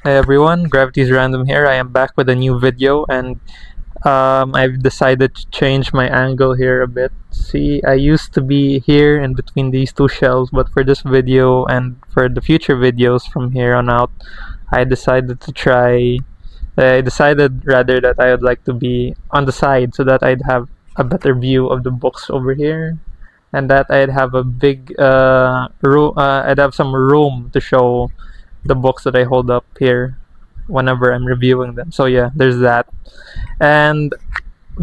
Hi everyone, Gravity's Random here. I am back with a new video and I've decided to change my angle here a bit. See, I used to be here in between these two shelves, but for this video and for the future videos from here on out, I decided rather that I would like to be on the side so that I'd have a better view of the books over here and that I'd have a big I'd have some room to show the books that I hold up here whenever I'm reviewing them. So yeah, there's that. And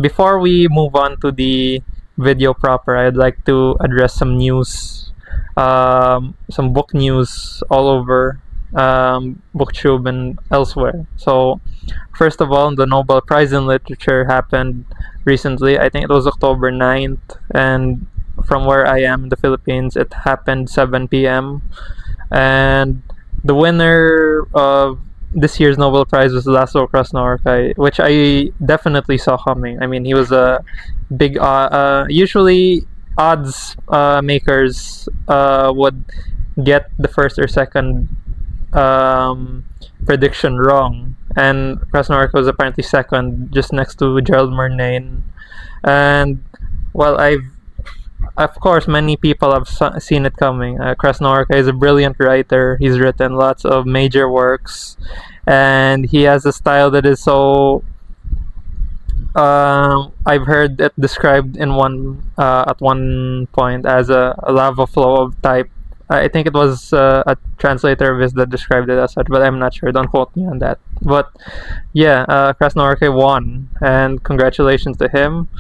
before we move on to the video proper, I'd like to address some news, some book news all over BookTube and elsewhere. So first of all, the Nobel Prize in Literature happened recently. I think it was October 9th, and from where I am in the Philippines, it happened 7 p.m. and the winner of this year's Nobel Prize was Laszlo Krasznahorkai, which I definitely saw coming. I mean, he was a big usually odds makers would get the first or second prediction wrong, and Krasznahorkai was apparently second, just next to Gerald Murnane. And well, of course, many people have seen it coming. Krasznahorkai is a brilliant writer. He's written lots of major works, and he has a style that is so. I've heard it described in at one point as a lava flow of type. I think it was a translator of his that described it as such, but I'm not sure. Don't quote me on that. But yeah, Krasznahorkai won, and congratulations to him.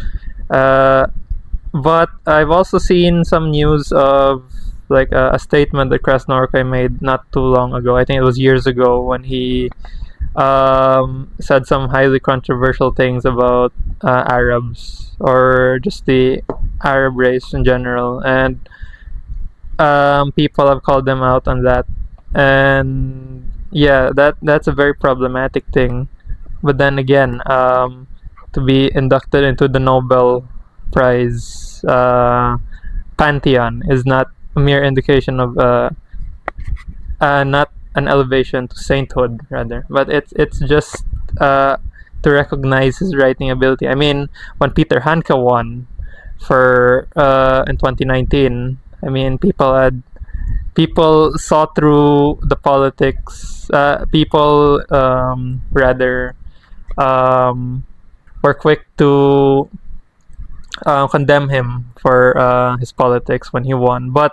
But I've also seen some news of like a statement that Krasznahorkai made not too long ago. I think it was years ago when he said some highly controversial things about Arabs or just the Arab race in general, and people have called them out on that. And yeah, that's a very problematic thing. But then again, to be inducted into the Nobel Prize pantheon is not a mere indication of not an elevation to sainthood, rather, but it's just to recognize his writing ability. I mean, when Peter Handke won for in 2019, I mean, people saw through the politics. People rather were quick to condemn him for his politics when he won. But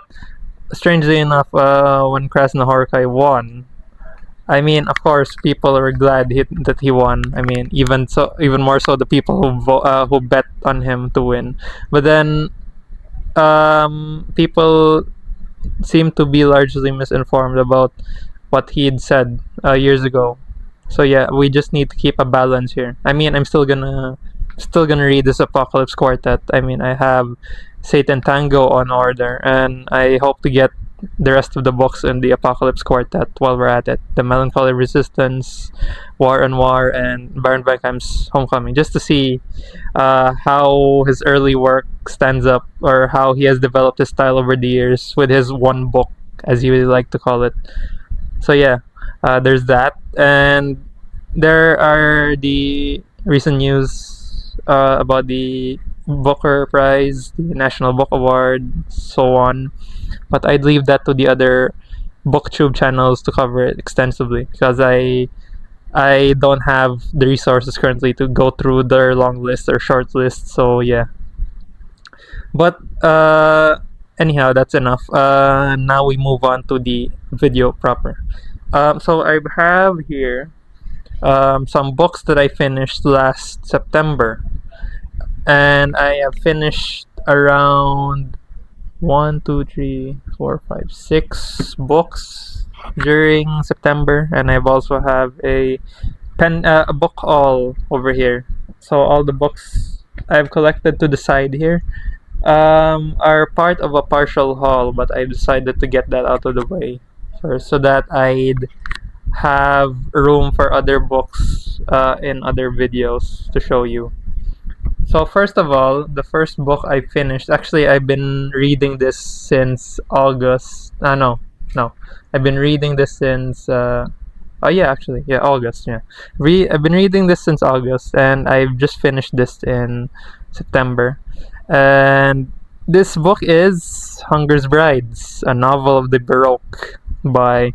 strangely enough, when Krasznahorkai won, I mean, of course, people were glad that he won. I mean, even more so the people who bet on him to win. But then people seem to be largely misinformed about what he'd said years ago. So yeah, we just need to keep a balance here. I mean, I'm still gonna read this Apocalypse Quartet. I mean, I have Satan Tango on order, and I hope to get the rest of the books in the Apocalypse Quartet while we're at it. The Melancholy Resistance, War on War, and Baron Beckham's Homecoming, just to see how his early work stands up, or how he has developed his style over the years with his one book, as you like to call it. So yeah, there's that. And there are the recent news about the Booker Prize, the National Book Award, so on. But I'd leave that to the other BookTube channels to cover it extensively, because I don't have the resources currently to go through their long list or short list. So yeah. But anyhow, that's enough. Now we move on to the video proper. So I have here some books that I finished last September, and I have finished around 6 books during September, and I've also have a book haul over here. So all the books I've collected to the side here are part of a partial haul, but I decided to get that out of the way first so that I'd have room for other books in other videos to show you. So first of all, the first book I finished, actually I've been reading this since August. I've been reading this since Oh yeah, actually, yeah, August. Yeah, I've been reading this since August, and I've just finished this in September. And this book is Hunger's Brides, a novel of the Baroque by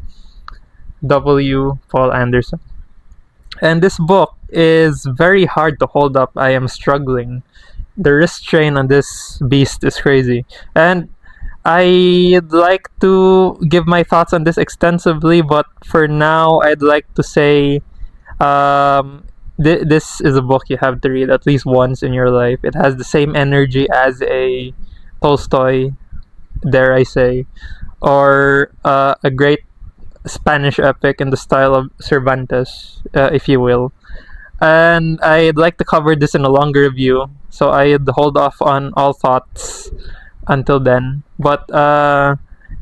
W. Paul Anderson. And this book is very hard to hold up. I am struggling. The wrist strain on this beast is crazy. And I'd like to give my thoughts on this extensively, but for now, I'd like to say this is a book you have to read at least once in your life. It has the same energy as a Tolstoy, dare I say, or a great Spanish epic in the style of Cervantes, if you will. And I'd like to cover this in a longer review, so I'd hold off on all thoughts until then. But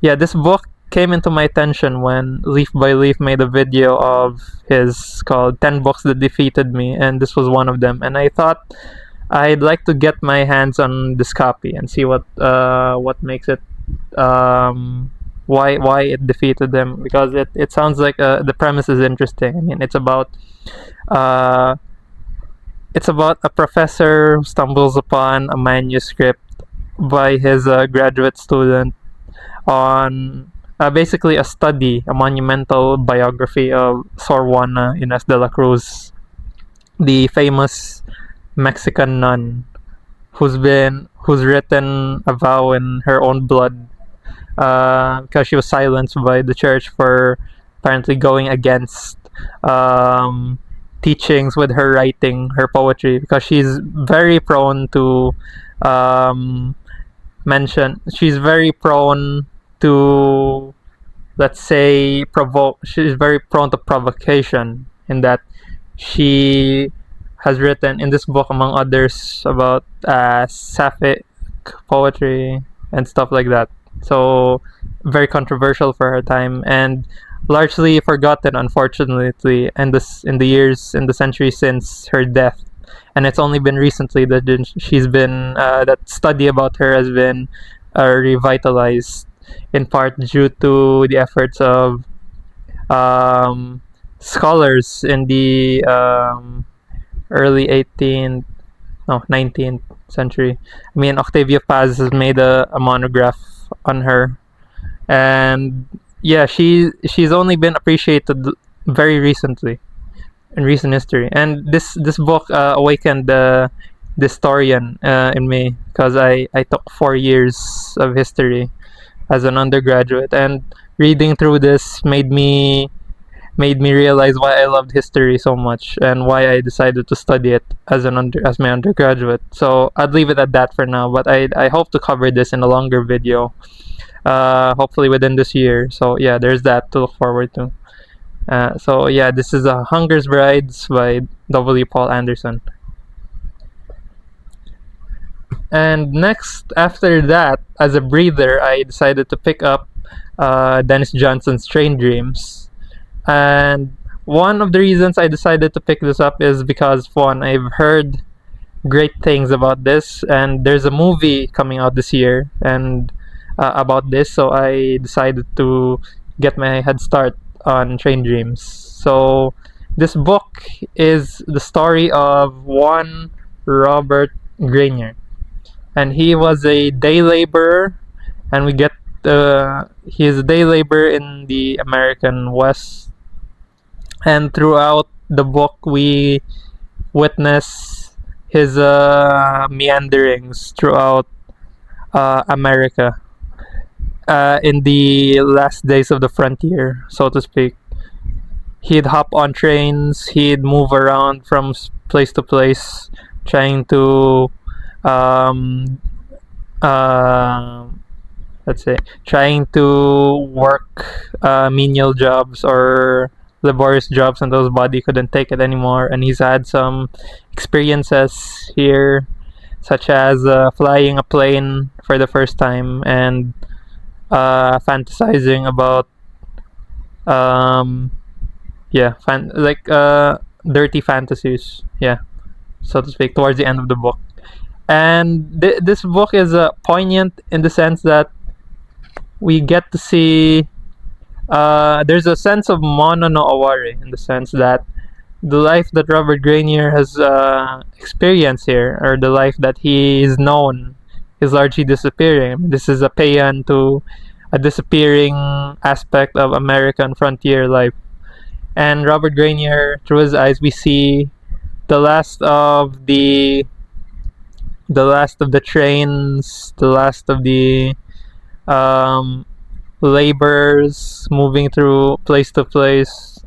yeah, this book came into my attention when Leaf by Leaf made a video of his called 10 Books That Defeated Me, and this was one of them. And I thought I'd like to get my hands on this copy and see what makes it why it defeated him, because it sounds like the premise is interesting. I mean, it's about a professor who stumbles upon a manuscript by his graduate student on basically a monumental biography of Sor Juana Inés de la Cruz, the famous Mexican nun who's written a vow in her own blood because she was silenced by the church for apparently going against teachings with her writing, her poetry, because she's very prone to she's very prone to, let's say, she's very prone to provocation, in that she has written in this book, among others, about sapphic poetry and stuff like that. So very controversial for her time, and largely forgotten, unfortunately, in the century since her death. And it's only been recently that that study about her has been revitalized, in part due to the efforts of scholars in the early 19th century. I mean, Octavia Paz has made a monograph on her, and yeah, she's only been appreciated very recently in recent history. And this book awakened the historian in me, because I took 4 years of history as an undergraduate, and reading through this made me realize why I loved history so much and why I decided to study it as my undergraduate. So I'd leave it at that for now, but I hope to cover this in a longer video, hopefully within this year. So yeah, there's that to look forward to. So yeah, this is Hunger's Brides by W. Paul Anderson. And next, after that, as a breather, I decided to pick up Denis Johnson's Train Dreams. And one of the reasons I decided to pick this up is because, one, I've heard great things about this, and there's a movie coming out this year and about this, so I decided to get my head start on Train Dreams. So this book is the story of one Robert Grenier, and he was a day laborer, and he is a day laborer in the American West. And throughout the book, we witness his meanderings throughout America in the last days of the frontier, so to speak. He'd hop on trains, he'd move around from place to place, trying to trying to work menial jobs or laborious jobs until his body couldn't take it anymore. And he's had some experiences here, such as flying a plane for the first time and fantasizing about dirty fantasies, so to speak, towards the end of the book. And this book is poignant in the sense that we get to see there's a sense of mono no aware, in the sense that the life that Robert Grenier has experienced here, or the life that he is known, is largely disappearing. This is a paean to a disappearing aspect of American frontier life. And Robert Grenier, through his eyes, we see the last of the trains, the last of the laborers moving through place to place,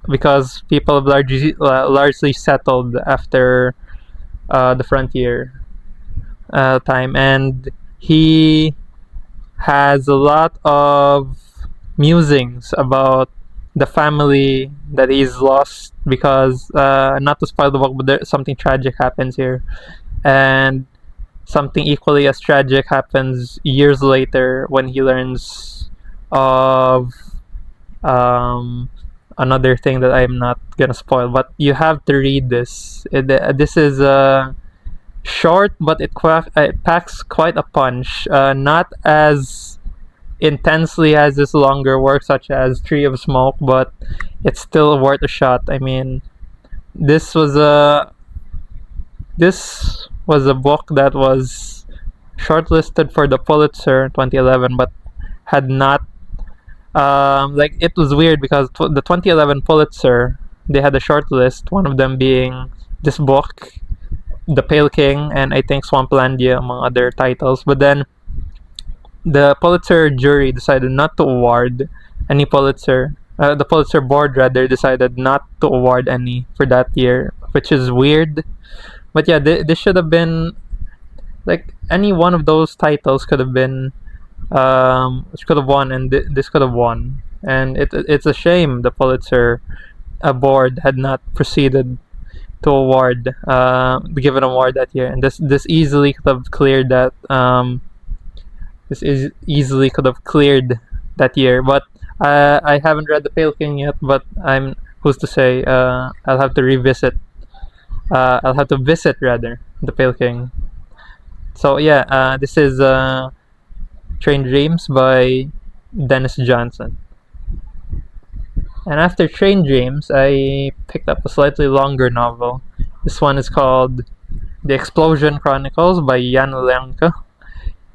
because people have largely settled after the frontier time, and he has a lot of musings about the family that he's lost, because not to spoil the book, but something tragic happens here, and something equally as tragic happens years later when he learns of another thing that I'm not gonna spoil. But you have to read this. This is short, but it packs quite a punch. Not as intensely as this longer work, such as Tree of Smoke, but it's still worth a shot. I mean, this was a book that was shortlisted for the Pulitzer 2011, but had not it was weird because the 2011 Pulitzer, they had a short list, one of them being this book, The Pale King, and I think Swamplandia, among other titles. But then the Pulitzer jury decided not to award any Pulitzer. The Pulitzer board rather decided not to award any for that year, which is weird. But yeah, this should have been, like, any one of those titles could have been could have won, and this could have won. And it's a shame the Pulitzer board had not proceeded to award give an award that year, and this easily could have cleared that. Easily could have cleared that year. But I haven't read The Pale King yet, but who's to say? I'll have to revisit. I'll have to visit rather The Pale King. So yeah, this is Train Dreams by Denis Johnson. And after Train Dreams, I picked up a slightly longer novel. This one is called The Explosion Chronicles by Jan Lianke.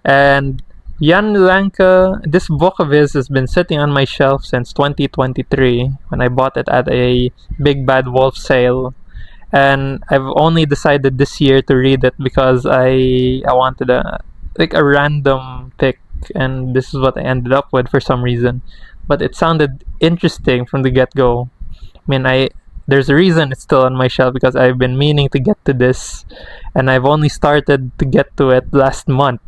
And Jan Lianke, this book of his has been sitting on my shelf since 2023 when I bought it at a Big Bad Wolf sale. And I've only decided this year to read it because I wanted a random pick, and this is what I ended up with for some reason. But it sounded interesting from the get-go. I mean, there's a reason it's still on my shelf, because I've been meaning to get to this, and I've only started to get to it last month.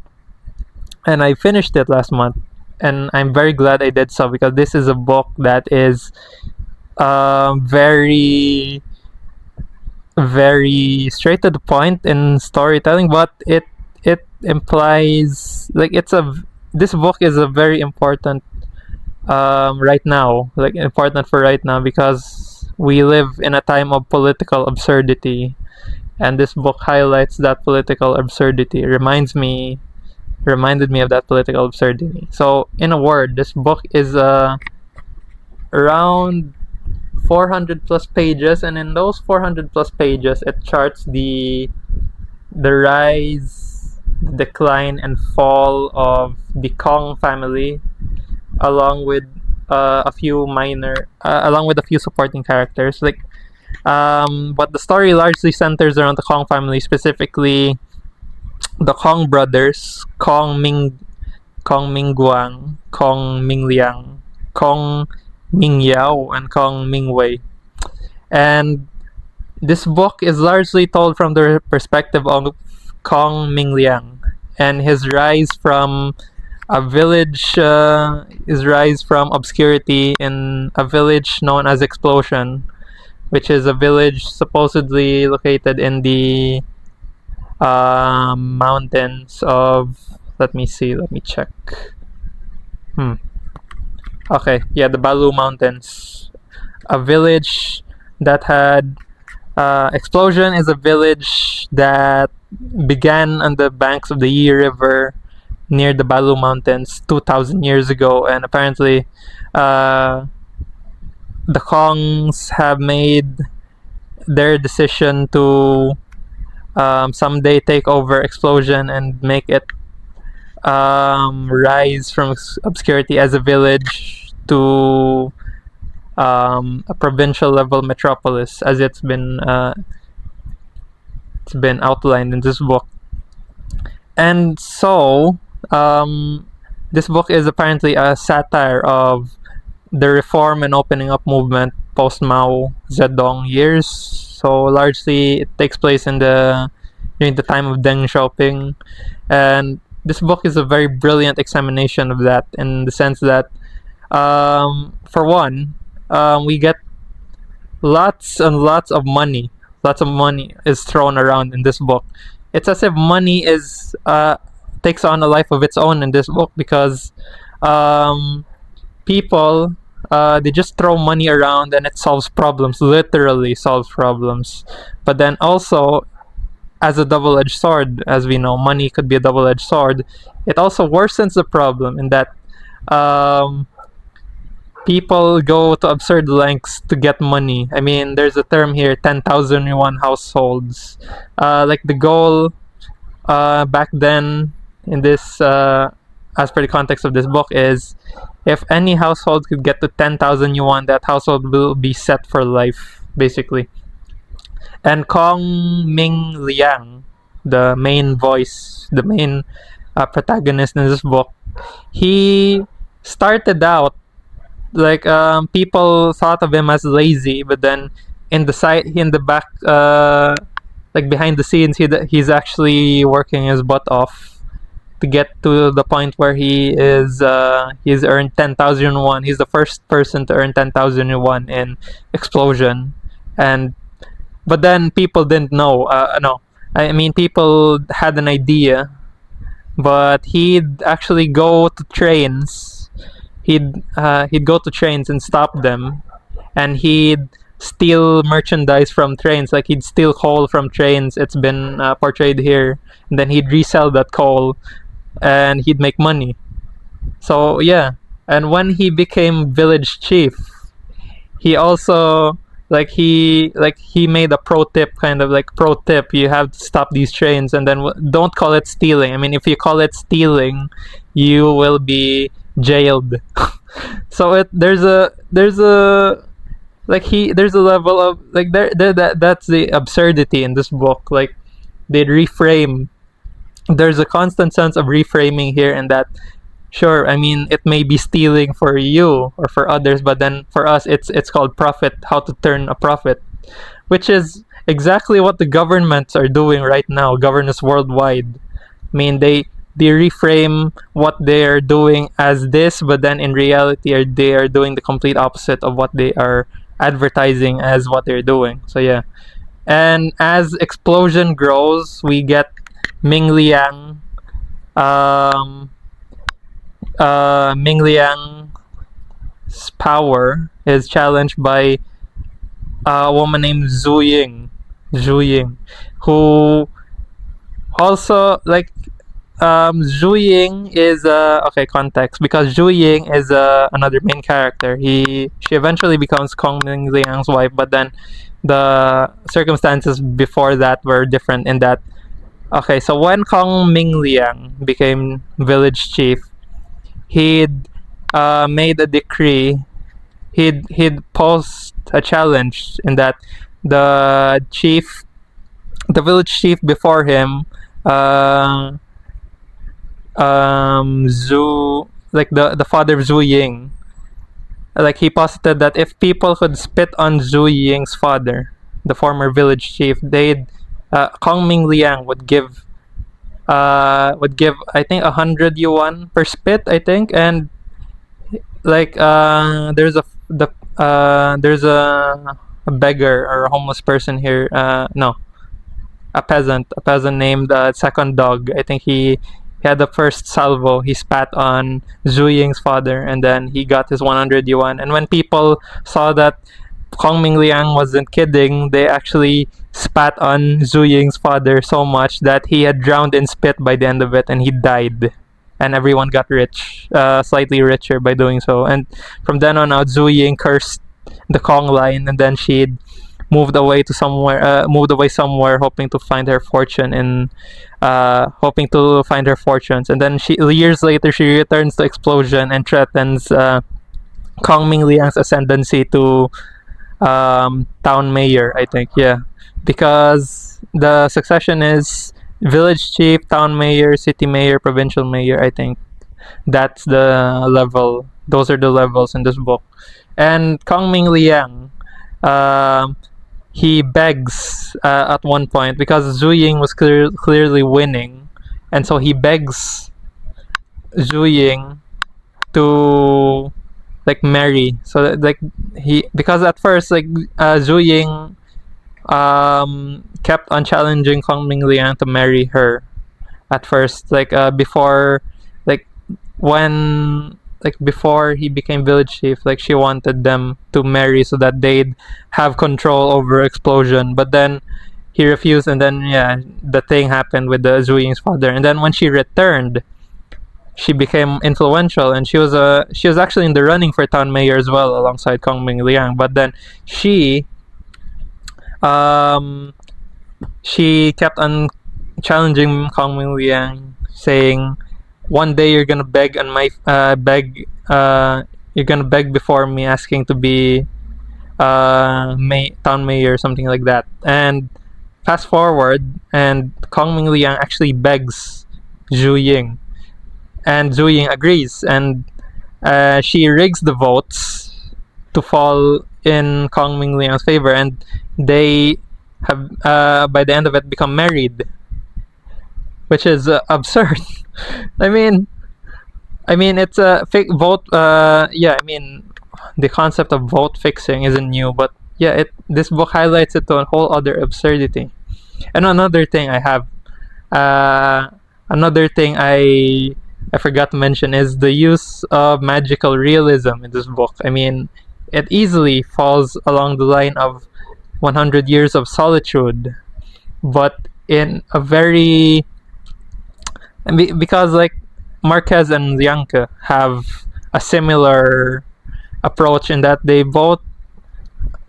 And I finished it last month, and I'm very glad I did so, because this is a book that is very, very straight to the point in storytelling, but it implies, like, this book is a very important right now, like, important for right now, because we live in a time of political absurdity, and this book highlights that political absurdity, reminded me of that political absurdity. So in a word, this book is around 400 plus pages, and in those 400 plus pages it charts the rise, decline, and fall of the Kong family, along with a few supporting characters. But the story largely centers around the Kong family, specifically the Kong brothers, Kong Mingguang, Kong Mingliang, Kong Mingyao, and Kong Mingwei. And this book is largely told from the perspective of Kong Mingliang and his rise from obscurity in a village known as Explosion, which is a village supposedly located in the mountains of, let me check. Okay, yeah, the Balu Mountains. A village that had Explosion is a village that began on the banks of the Yi River near the Balu Mountains 2,000 years ago, and apparently the Kongs have made their decision to someday take over Explosion and make it rise from obscurity as a village to a provincial level metropolis, as it's been outlined in this book. And so this book is apparently a satire of the reform and opening up movement post Mao Zedong years. So largely it takes place during the time of Deng Xiaoping, and this book is a very brilliant examination of that, in the sense that for one, we get lots and lots of money. Lots of money is thrown around in this book. It's as if money takes on a life of its own in this book, because people they just throw money around and it solves problems, literally solves problems. But then also, as a double-edged sword, as we know, money could be a double-edged sword. It also worsens the problem in that people go to absurd lengths to get money. I mean, there's a term here, 10,000 yuan households. Like the goal back then in this, as per the context of this book, is if any household could get to 10,000 yuan, that household will be set for life, basically. And Kong Ming Liang, the main voice, the main protagonist in this book, he started out like people thought of him as lazy, but then in the back, like behind the scenes, he's actually working his butt off to get to the point where he's earned 10,000 yuan. He's the first person to earn 10,000 yuan in Explosion, but then people didn't know. No, I mean, people had an idea, but he'd actually go to trains. He'd go to trains and stop them, and he'd steal merchandise from trains. Like, he'd steal coal from trains. It's been portrayed here, and then he'd resell that coal, and he'd make money. So yeah, and when he became village chief, he also he made a pro tip, you have to stop these trains, and then don't call it stealing. I mean, if you call it stealing, you will be jailed. So there's a level of that's the absurdity in this book. Like, they reframe. There's a constant sense of reframing here, and that, sure, I mean, it may be stealing for you or for others, but then for us, it's called profit. How to turn a profit, which is exactly what the governments are doing right now. Governments worldwide. I mean, they reframe what they are doing as this, but then in reality, they are doing the complete opposite of what they are advertising as what they're doing. So yeah, and as Explosion grows, we get Ming Liang. Ming Liang's power is challenged by a woman named Zhu Ying, who also Zhu Ying is okay, context, because Zhu Ying is another main character. She eventually becomes Kong Ming Liang's wife, but then the circumstances before that were different. In that, okay, so when Kong Ming Liang became village chief, he'd made a decree. He'd post a challenge, in that the village chief before him, Zhu, the father of Zhu Ying, he posited that if people could spit on Zhu Ying's father, the former village chief, Kong Ming Liang would give I think 100 yuan per spit, I think. And there's a beggar or a homeless person here, no, a peasant named Second Dog. I think he had the first salvo. He spat on Zhu Ying's father, and then he got his 100 yuan. And when people saw that Kong Ming Liang wasn't kidding, they actually spat on Zhu Ying's father so much that he had drowned in spit by the end of it, and he died. and everyone got rich, slightly richer by doing so. And from then on out, Zhu Ying cursed the Kong line, and then she moved away somewhere, hoping to find her fortune hoping to find her fortunes. And then years later, she returns to Explosion and threatens Kong Ming Liang's ascendancy to town mayor, I think. Yeah, because the succession is village chief, town mayor, city mayor, provincial mayor, I think. That's the level. Those are the levels in this book. And Kong Ming Liang, he begs at one point, because Zhu Ying was clearly winning, and so he begs Zhu Ying to like marry. So that, like because at first Zhu Ying kept on challenging Kong Ming Liang to marry her at first, before when before he became village chief, she wanted them to marry so that they'd have control over Explosion. But then he refused, and then the thing happened with the Zhu Ying's father. And then when she returned, she became influential, and she was actually in the running for town mayor as well, alongside Kong Ming Liang. But then she kept on challenging Kong Ming Liang, saying, "One day you're gonna beg on my you're gonna beg before me, asking to be town mayor," something like that. And fast forward, and Kong Ming Liang actually begs Zhu Ying, and Zhu Ying agrees, and she rigs the votes to fall in Kong Ming Liang's favor, and they have by the end of it become married, which is absurd. I mean, it's a fake vote. The concept of vote fixing isn't new, but this book highlights it to a whole other absurdity. And another thing I forgot to mention is the use of magical realism in this book. I mean, it easily falls along the line of 100 Years of Solitude, but in a very because Marquez and Lianke have a similar approach in that they both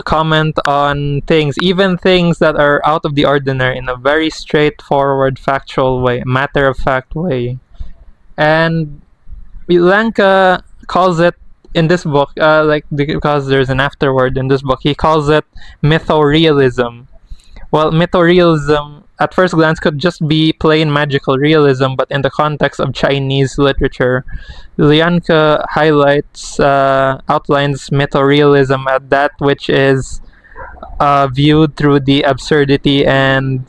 comment on things, even things that are out of the ordinary, in a very straightforward, factual way, matter-of-fact way. And Lianke calls it in this book, because there's an afterword in this book, he calls it mythorealism. Well, mythorealism at first glance could just be plain magical realism, but in the context of Chinese literature, Lianke outlines mythorealism as that which is viewed through the absurdity and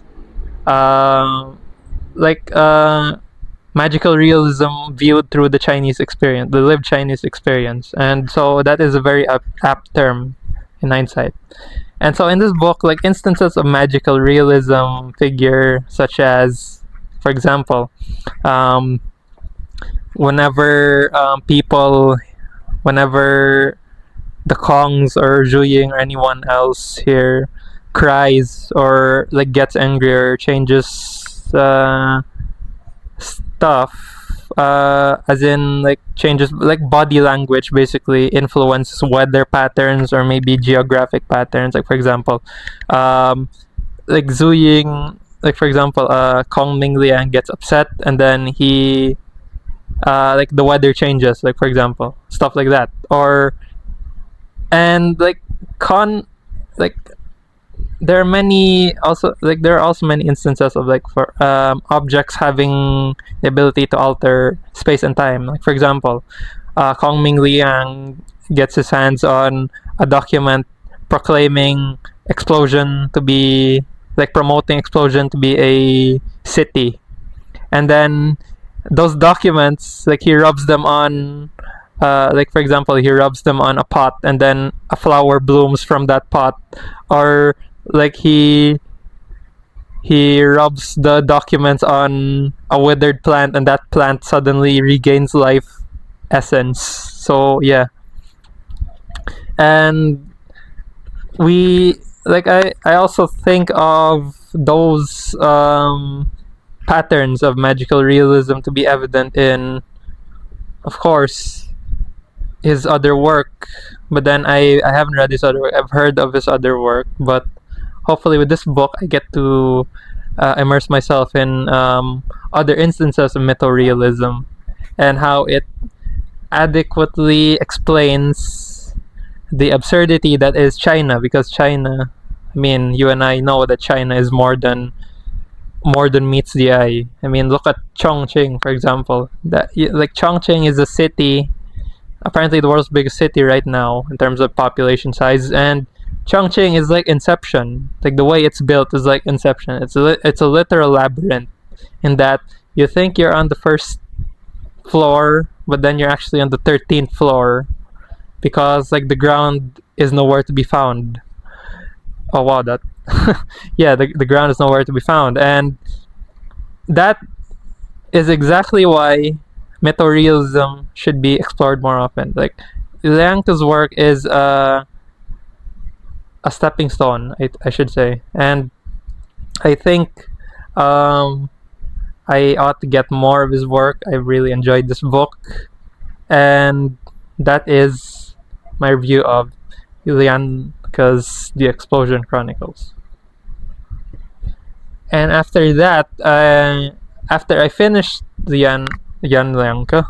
magical realism viewed through the Chinese experience, the lived Chinese experience. And so that is a very apt term in hindsight. And so in this book, instances of magical realism figure, such as, for example, whenever the Kongs or Zhu Ying or anyone else here cries or gets angry or changes stuff, as in changes body language, basically influences weather patterns or maybe geographic patterns. For example, Zhu Ying, for example, Kong Ming Liang gets upset, and then he the weather changes, for example, stuff like that. Or and there are also many instances of for objects having the ability to alter space and time. For example, Kong Ming Liang gets his hands on a document proclaiming Explosion to be promoting Explosion to be a city, and then those documents he rubs them on. For example, he rubs them on a pot, and then a flower blooms from that pot. Or he rubs the documents on a withered plant, and that plant suddenly regains life essence. So and I also think of those patterns of magical realism to be evident in, of course, his other work. But then I haven't read his other work. I've heard of his other work, but hopefully with this book I get to immerse myself in other instances of mythorealism and how it adequately explains the absurdity that is China, because China, I mean, you and I know that China is more than meets the eye. I mean, look at Chongqing, for example. Like Chongqing is a city, apparently the world's biggest city right now in terms of population size, and Chongqing is like Inception. Like the way it's built is like Inception. It's a literal labyrinth in that you think you're on the first floor, but then you're actually on the 13th floor because like the ground is nowhere to be found. Oh wow, that yeah, the ground is nowhere to be found, and that is exactly why mythorealism should be explored more often. Like Lianke's work is a stepping stone, I should say, and I think I ought to get more of his work. I really enjoyed this book, and that is my review of Lianke's The Explosion Chronicles. And after that, after I finished Jan Lianke,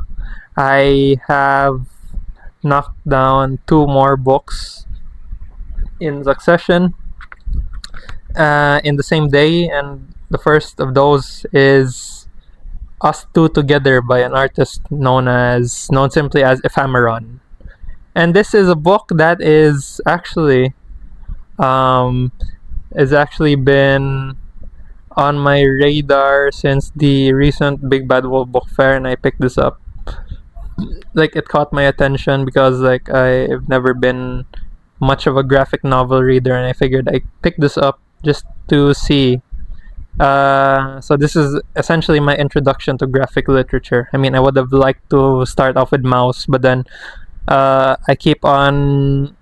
I have knocked down 2 more books in succession in the same day, and the first of those is Us Two Together by an artist known simply as Ephameron. And this is a book that is actually been on my radar since the recent Big Bad Wolf Book Fair, and I picked this up. Like it caught my attention because like I've never been much of a graphic novel reader, and I figured I picked this up just to see. So this is essentially my introduction to graphic literature. I mean, I would have liked to start off with Mouse, but then I keep on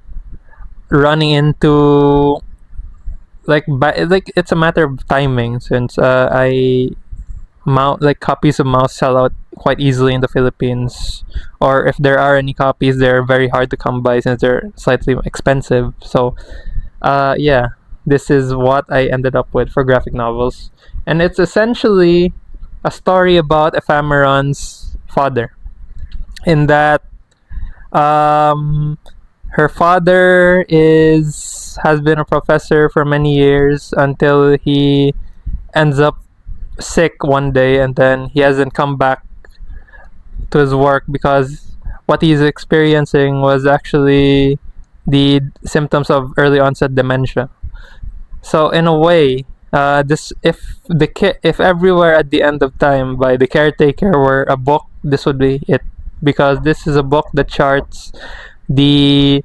running into like it's a matter of timing, since copies of Mouse sell out quite easily in the Philippines, or if there are any copies, they're very hard to come by since they're slightly expensive. So yeah, this is what I ended up with for graphic novels, and it's essentially a story about Ephameron's father, in that her father has been a professor for many years until he ends up sick one day, and then he hasn't come back to his work because what he's experiencing was actually the symptoms of early onset dementia. So in a way, if Everywhere at the End of Time by The Caretaker were a book, this would be it, because this is a book that charts the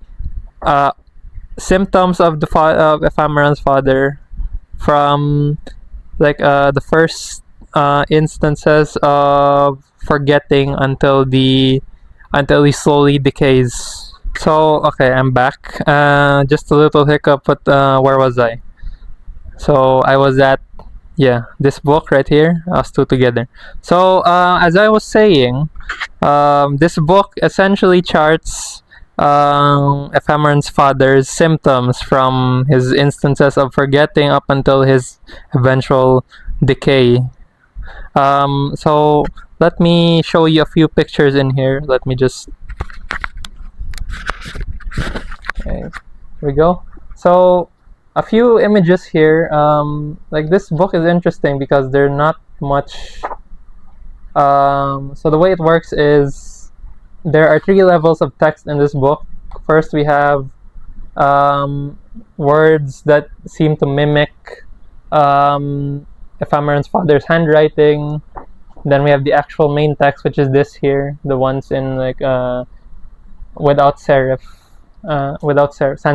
symptoms of Ephameron's father from the first instances of forgetting until he slowly decays. So okay, I'm back. Just a little hiccup, but where was I? So I was at this book right here, Us Two Together. So as I was saying, this book essentially charts Ephameron's father's symptoms from his instances of forgetting up until his eventual decay. So let me show you a few pictures in here. Let me just... Okay, here we go. So a few images here. This book is interesting because they're not much... So the way it works is there are 3 levels of text in this book. First, we have words that seem to mimic Ephameron's father's handwriting. Then we have the actual main text, which is this here, the ones in without sans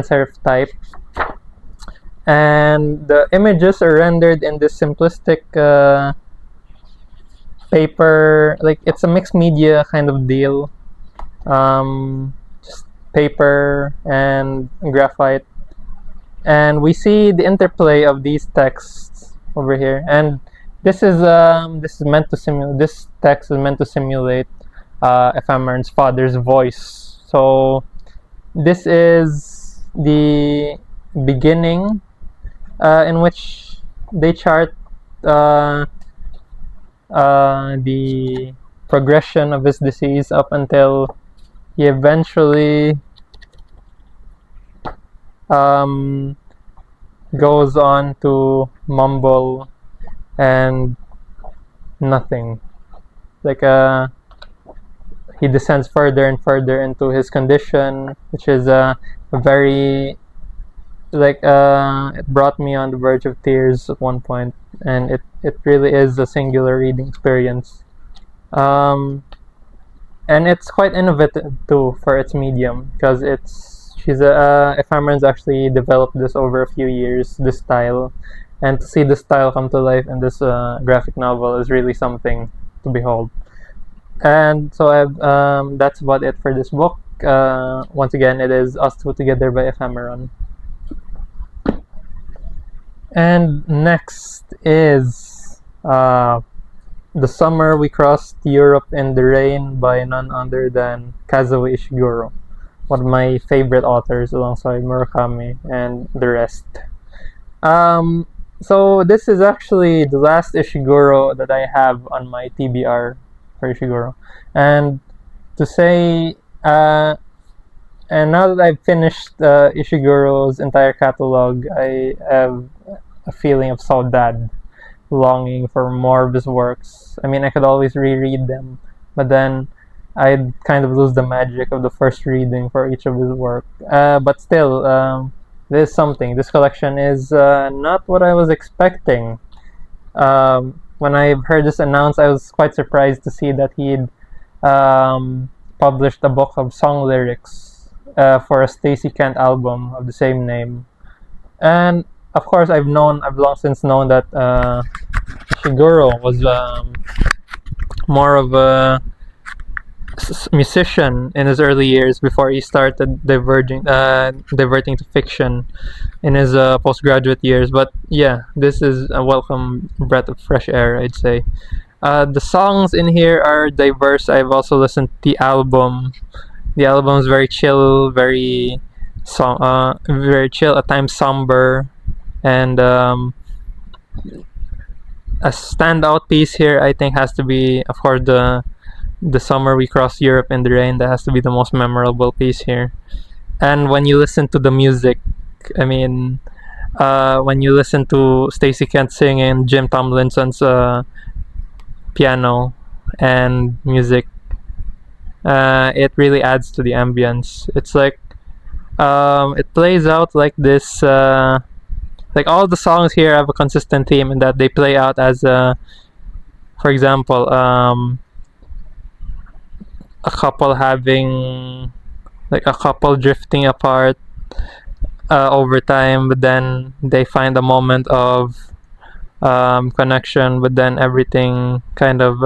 serif type. And the images are rendered in this simplistic paper, it's a mixed media kind of deal. Just paper and graphite, and we see the interplay of these texts over here, and This is meant to simulate. This text is meant to simulate Ephameron's father's voice. So this is the beginning in which they chart the progression of his disease up until he eventually goes on to mumble and nothing. Like he descends further and further into his condition, which is a very it brought me on the verge of tears at one point, and it really is a singular reading experience. And it's quite innovative too for its medium, because Ephameron's actually developed this over a few years, this style, and to see this style come to life in this graphic novel is really something to behold. And so that's about it for this book. Once again, it is Us Two Together by Ephameron. And next is The Summer We Crossed Europe in the Rain by none other than Kazuo Ishiguro, one of my favorite authors alongside Murakami and the rest. So this is actually the last Ishiguro that I have on my TBR for Ishiguro. And to say, and now that I've finished Ishiguro's entire catalog, I have a feeling of saudade, longing for more of his works. I mean, I could always reread them, but then I'd kind of lose the magic of the first reading for each of his work. But still, there's something. This collection is not what I was expecting. When I heard this announced, I was quite surprised to see that he'd published a book of song lyrics for a Stacey Kent album of the same name. And of course, I've long since known that Ishiguro was more of a musician in his early years before he started diverting to fiction in his postgraduate years. But yeah, this is a welcome breath of fresh air, I'd say. The songs in here are diverse. I've also listened to the album. The album is very chill, very chill, at times somber, and a standout piece here I think has to be, of course, the Summer We Crossed Europe in the Rain. That has to be the most memorable piece here. And when you listen to the music, I mean, when you listen to Stacey Kent singing, Jim Tomlinson's piano and music, it really adds to the ambience. It's like it plays out like this. Like all the songs here have a consistent theme in that they play out as, for example, a couple drifting apart over time, but then they find a moment of connection, but then everything kind of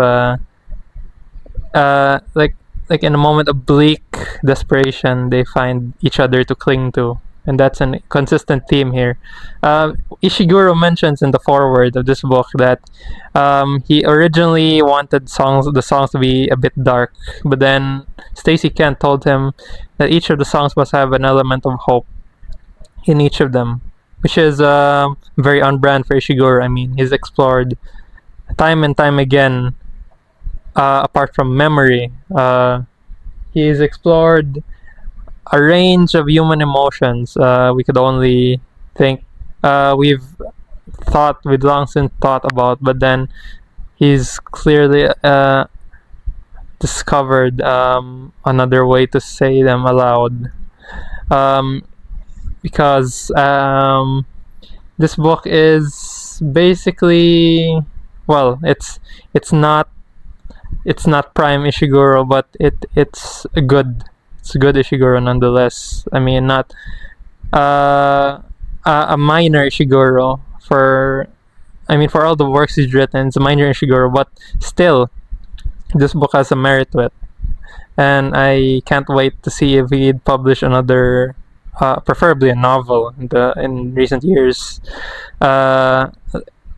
like in a moment of bleak desperation, they find each other to cling to. And that's a consistent theme here. Ishiguro mentions in the foreword of this book that he originally wanted the songs to be a bit dark, but then Stacey Kent told him that each of the songs must have an element of hope in each of them, which is very on brand for Ishiguro. I mean, he's explored time and time again, apart from memory, he's explored a range of human emotions we could only think we've long since thought about, but then he's clearly discovered another way to say them aloud, because this book is basically, well, it's not prime Ishiguro, but it's good Ishiguro nonetheless. I mean, not a minor Ishiguro for all the works he's written. It's a minor Ishiguro, but still, this book has a merit to it, and I can't wait to see if he'd publish another, preferably a novel in recent years.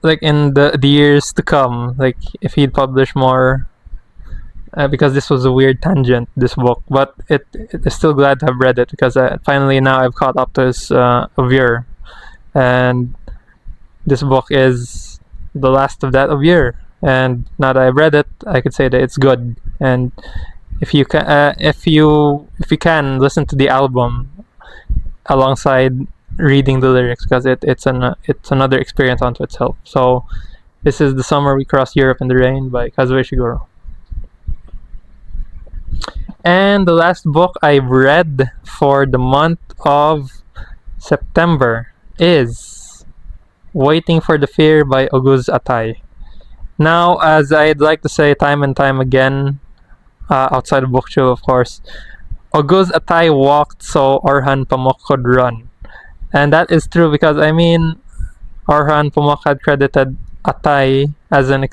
like in the years to come, like if he'd publish more, because this was a weird tangent, this book, but I'm still glad to have read it, because finally now I've caught up to his Avir, and this book is the last of that Avir, and now that I've read it, I could say that it's good. And if you can listen to the album alongside reading the lyrics, because it's another experience unto itself. So this is The Summer We Crossed Europe in the Rain by Kazuo Ishiguro. And the last book I've read for the month of September is Waiting for the Fear by Oguz Atay. Now, as I'd like to say time and time again, outside of BookTube, of course, Oguz Atay walked so Orhan Pamuk could run. And that is true, because Orhan Pamuk had credited Atay as an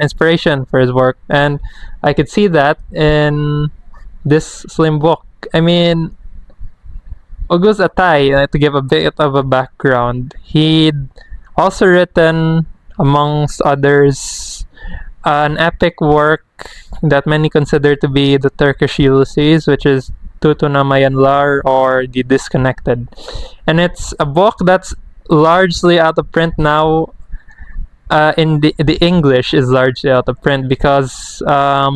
inspiration for his work, and I could see that in this slim book. Oguz Atay, to give a bit of a background, he'd also written, amongst others, an epic work that many consider to be the Turkish Ulysses, which is Tutunamayanlar, or The Disconnected. And it's a book that's largely out of print now. In the English is largely out of print, because a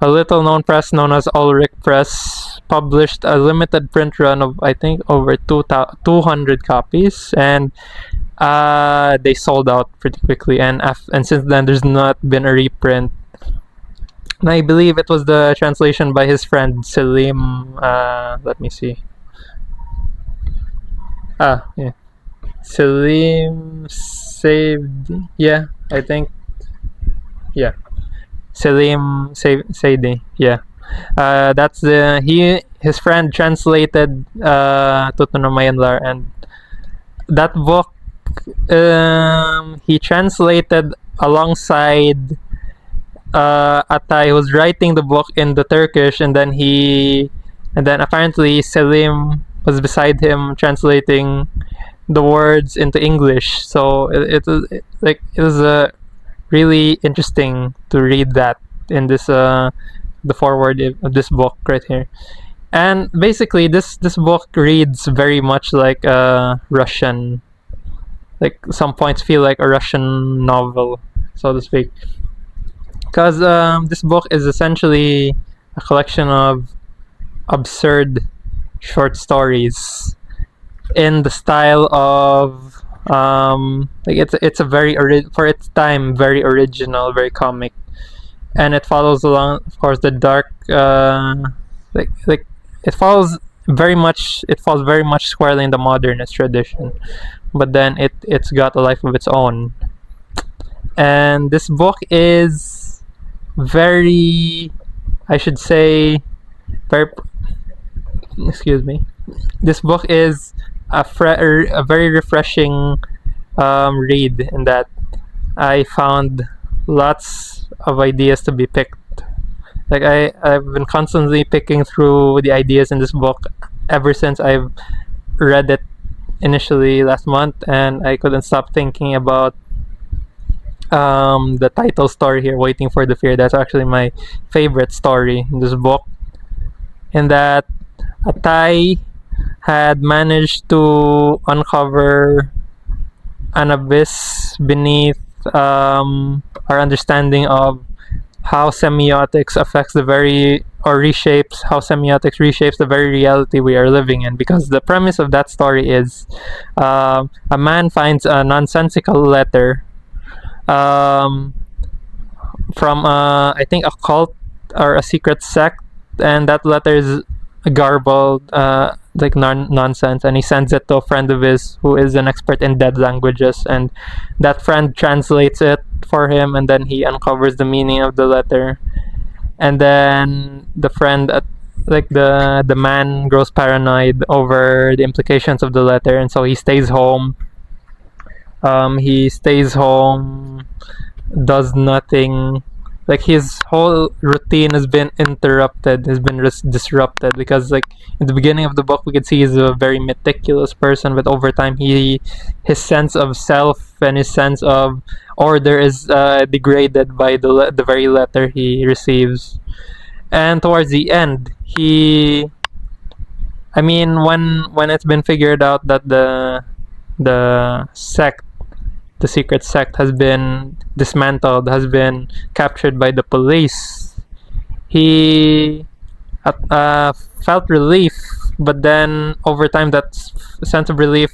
little known press known as Ulrich Press published a limited print run of, I think, over 200 copies, and they sold out pretty quickly, and since then there's not been a reprint. And I believe it was the translation by his friend Selim. Let me see. Yeah, Selim saved. Yeah, I think. Yeah, Selim Saidi. Yeah, that's his friend translated Tutunamayanlar, and that book he translated alongside Atay, who's writing the book in the Turkish, and then apparently Selim was beside him translating the words into English. So it was really interesting to read that in this the foreword of this book right here. And basically this book reads very much like a Russian, like some points feel like a Russian novel, so to speak, because this book is essentially a collection of absurd short stories in the style of it's a very for its time very original, very comic, and it follows along, of course, the dark it falls very much squarely in the modernist tradition, but then it's got a life of its own. And this book is very, I should say, very, excuse me, this book is a very refreshing read, in that I found lots of ideas to be picked. Like I've been constantly picking through the ideas in this book ever since I've read it initially last month, and I couldn't stop thinking about the title story here, Waiting for the Fear. That's actually my favorite story in this book, in that Atay had managed to uncover an abyss beneath our understanding of how semiotics affects how semiotics reshapes the very reality we are living in. Because the premise of that story is a man finds a nonsensical letter from I think a cult or a secret sect, and that letter is garbled, like nonsense, and he sends it to a friend of his who is an expert in dead languages, and that friend translates it for him, and then he uncovers the meaning of the letter. And then the friend, the man, grows paranoid over the implications of the letter, and so he stays home. Does nothing like his whole routine has been interrupted, has been disrupted, because like in the beginning of the book we could see he's a very meticulous person, but over time his sense of self and his sense of order is degraded by the very letter he receives. And towards the end, when it's been figured out that the sect, the secret sect, has been dismantled, has been captured by the police, he felt relief. But then over time, that sense of relief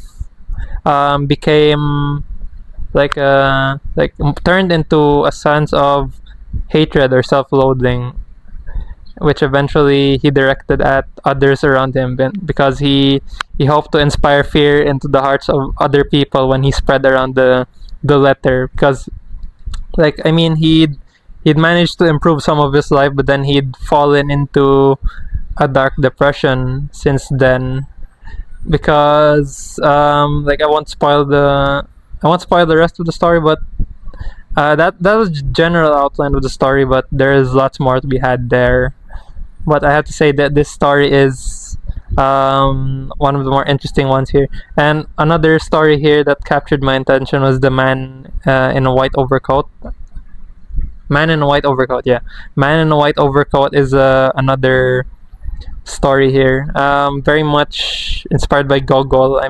became like turned into a sense of hatred or self-loathing, which eventually he directed at others around him, because he hoped to inspire fear into the hearts of other people when he spread around the letter. Because he'd managed to improve some of his life, but then he'd fallen into a dark depression since then. Because I won't spoil the rest of the story, but that was the general outline of the story, but there is lots more to be had there. But I have to say that this story is one of the more interesting ones here. And another story here that captured my attention was the man in a white overcoat. Man in a white overcoat, yeah. Man in a white overcoat is another story here. Very much inspired by Gogol,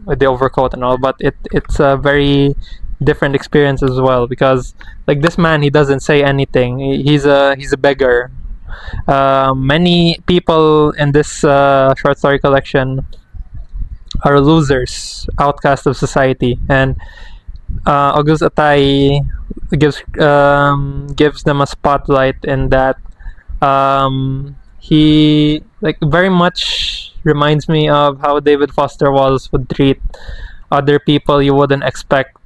with the overcoat and all, but it's a very different experience as well, because like this man, he doesn't say anything. He's a beggar. Many people in this short story collection are losers, outcasts of society, and Oguz Atay gives them a spotlight in that. He very much reminds me of how David Foster Wallace would treat other people you wouldn't expect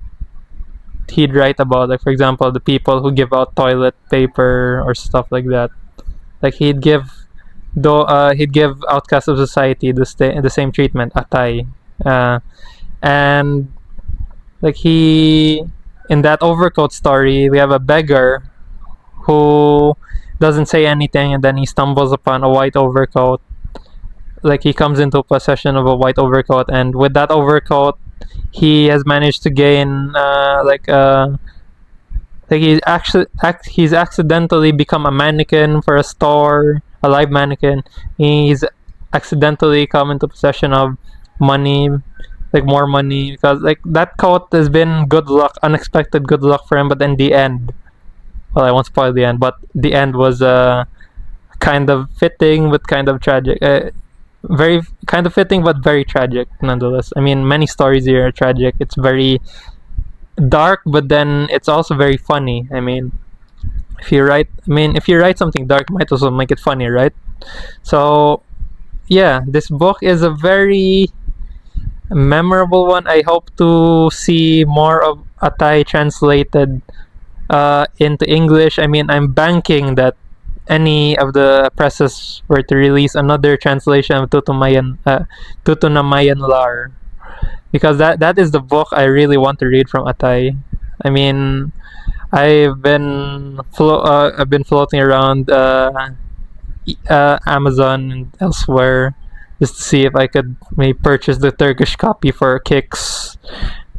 he'd write about. Like, for example, the people who give out toilet paper or stuff like that. Like he'd give outcasts of society the same treatment, Atay, and like in that overcoat story, we have a beggar who doesn't say anything, and then he stumbles upon a white overcoat. Like he comes into possession of a white overcoat, and with that overcoat, he has managed to gain he's accidentally become a mannequin for a store, a live mannequin. He's accidentally come into possession of money, like more money, because like that coat has been good luck, unexpected good luck for him. But in the end, well, I won't spoil the end, but the end was kind of fitting but kind of tragic. Very kind of fitting but very tragic nonetheless. Many stories here are tragic. It's very dark, but then it's also very funny. If you write something dark, you might also make it funny, right? So yeah, this book is a very memorable one. I hope to see more of Atay translated into English. I'm banking that any of the presses were to release another translation of Tutunamayan Lar, because that is the book I really want to read from Atay. I've been floating around Amazon and elsewhere just to see if I could maybe purchase the Turkish copy for kicks,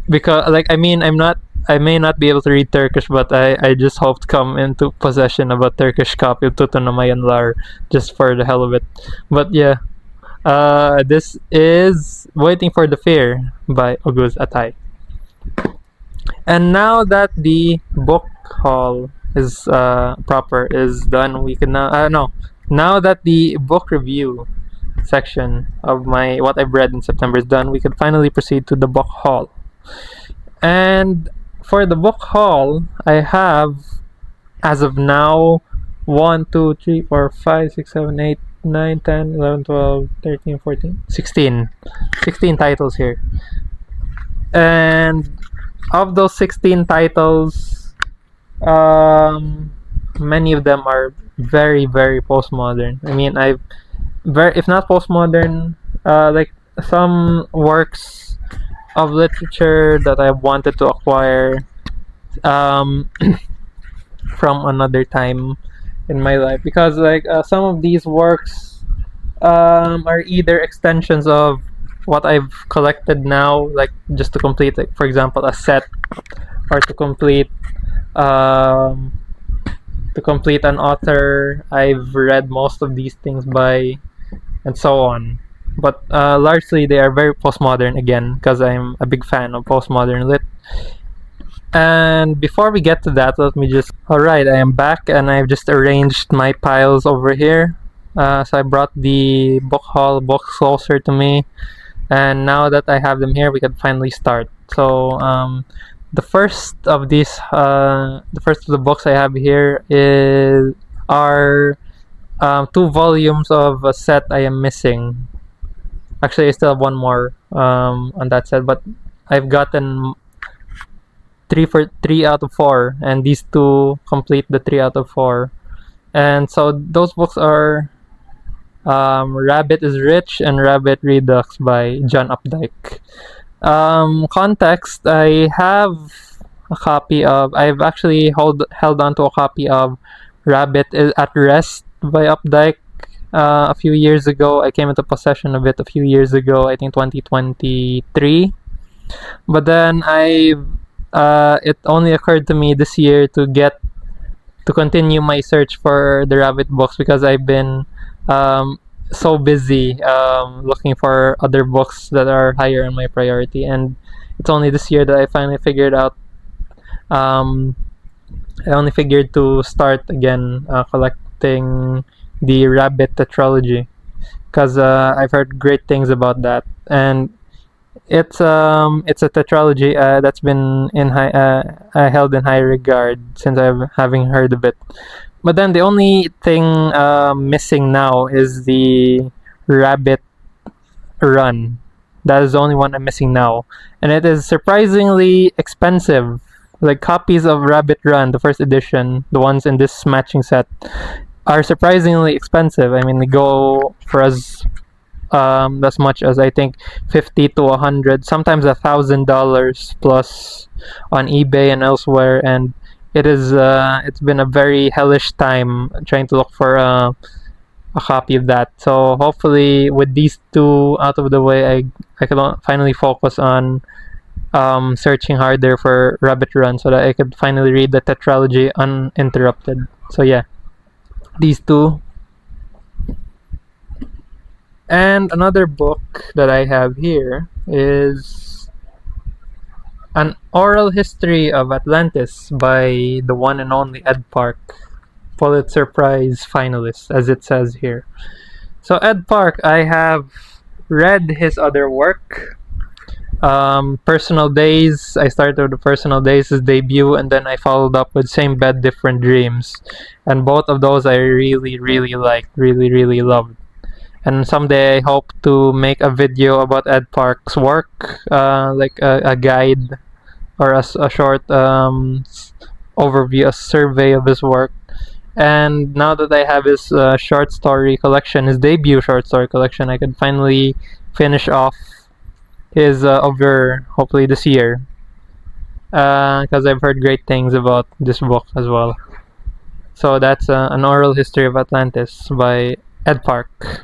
because I may not be able to read Turkish, but I just hope to come into possession of a Turkish copy of Tutunamayan Lar just for the hell of it. But yeah, this is Waiting for the Fear by Oguz Atay. And now that the book haul is done, we can now that the book review section of what I've read in September is done, we can finally proceed to the book haul. And for the book haul, I have, as of now, 1, 2, 3, 4, 5, 6, 7, 8, 9, 10, 11, 12, 13, 14, 16 titles here. And of those 16 titles, many of them are very, very postmodern. If not postmodern, like some works of literature that I wanted to acquire. from another time in my life, because like some of these works are either extensions of what I've collected now, like just to complete, like for example, a set, or um, to complete an author I've read most of these things by, and so on. But largely they are very postmodern, again, because I'm a big fan of postmodern lit. And before we get to that, let me just... Alright, I am back, and I've just arranged my piles over here. So I brought the book haul books closer to me, and now that I have them here, we can finally start. So the first of the books I have here are 2 volumes of a set I am missing. Actually, I still have one more on that set, but I've gotten 3 out of 4, and these 2 complete the 3 out of 4. And so those books are Rabbit is Rich and Rabbit Redux by John Updike. Context: I have a copy of... I've actually held on to a copy of Rabbit is at Rest by Updike a few years ago. I came into possession of it a few years ago, I think 2023. But then it only occurred to me this year to continue my search for the Rabbit books, because I've been so busy looking for other books that are higher in my priority, and it's only this year that I finally figured out. I only figured to start again collecting the Rabbit tetralogy, because I've heard great things about that, and it's a tetralogy that's been held in high regard since I've having heard of it. But then the only thing missing now is the Rabbit Run. That is the only one I'm missing now, and it is surprisingly expensive. Like, copies of Rabbit Run, the first edition, the ones in this matching set, are surprisingly expensive. I mean, they go for as much as, I think, $50 to $100, sometimes $1,000 plus on eBay and elsewhere. And it's been a very hellish time trying to look for a copy of that. So hopefully, with these 2 out of the way, I can finally focus on searching harder for Rabbit Run, so that I could finally read the tetralogy uninterrupted. So yeah, these 2. And another book that I have here is An Oral History of Atlantis by the one and only Ed Park, Pulitzer Prize finalist, as it says here. So Ed Park, I have read his other work. Personal Days, I started with Personal Days, his debut, and then I followed up with Same Bed, Different Dreams. And both of those I really, really liked, really, really loved. And someday I hope to make a video about Ed Park's work, like a guide or a short overview, a survey of his work. And now that I have his short story collection, his debut short story collection, I can finally finish off his over, hopefully this year, because I've heard great things about this book as well. So that's An Oral History of Atlantis by Ed Park.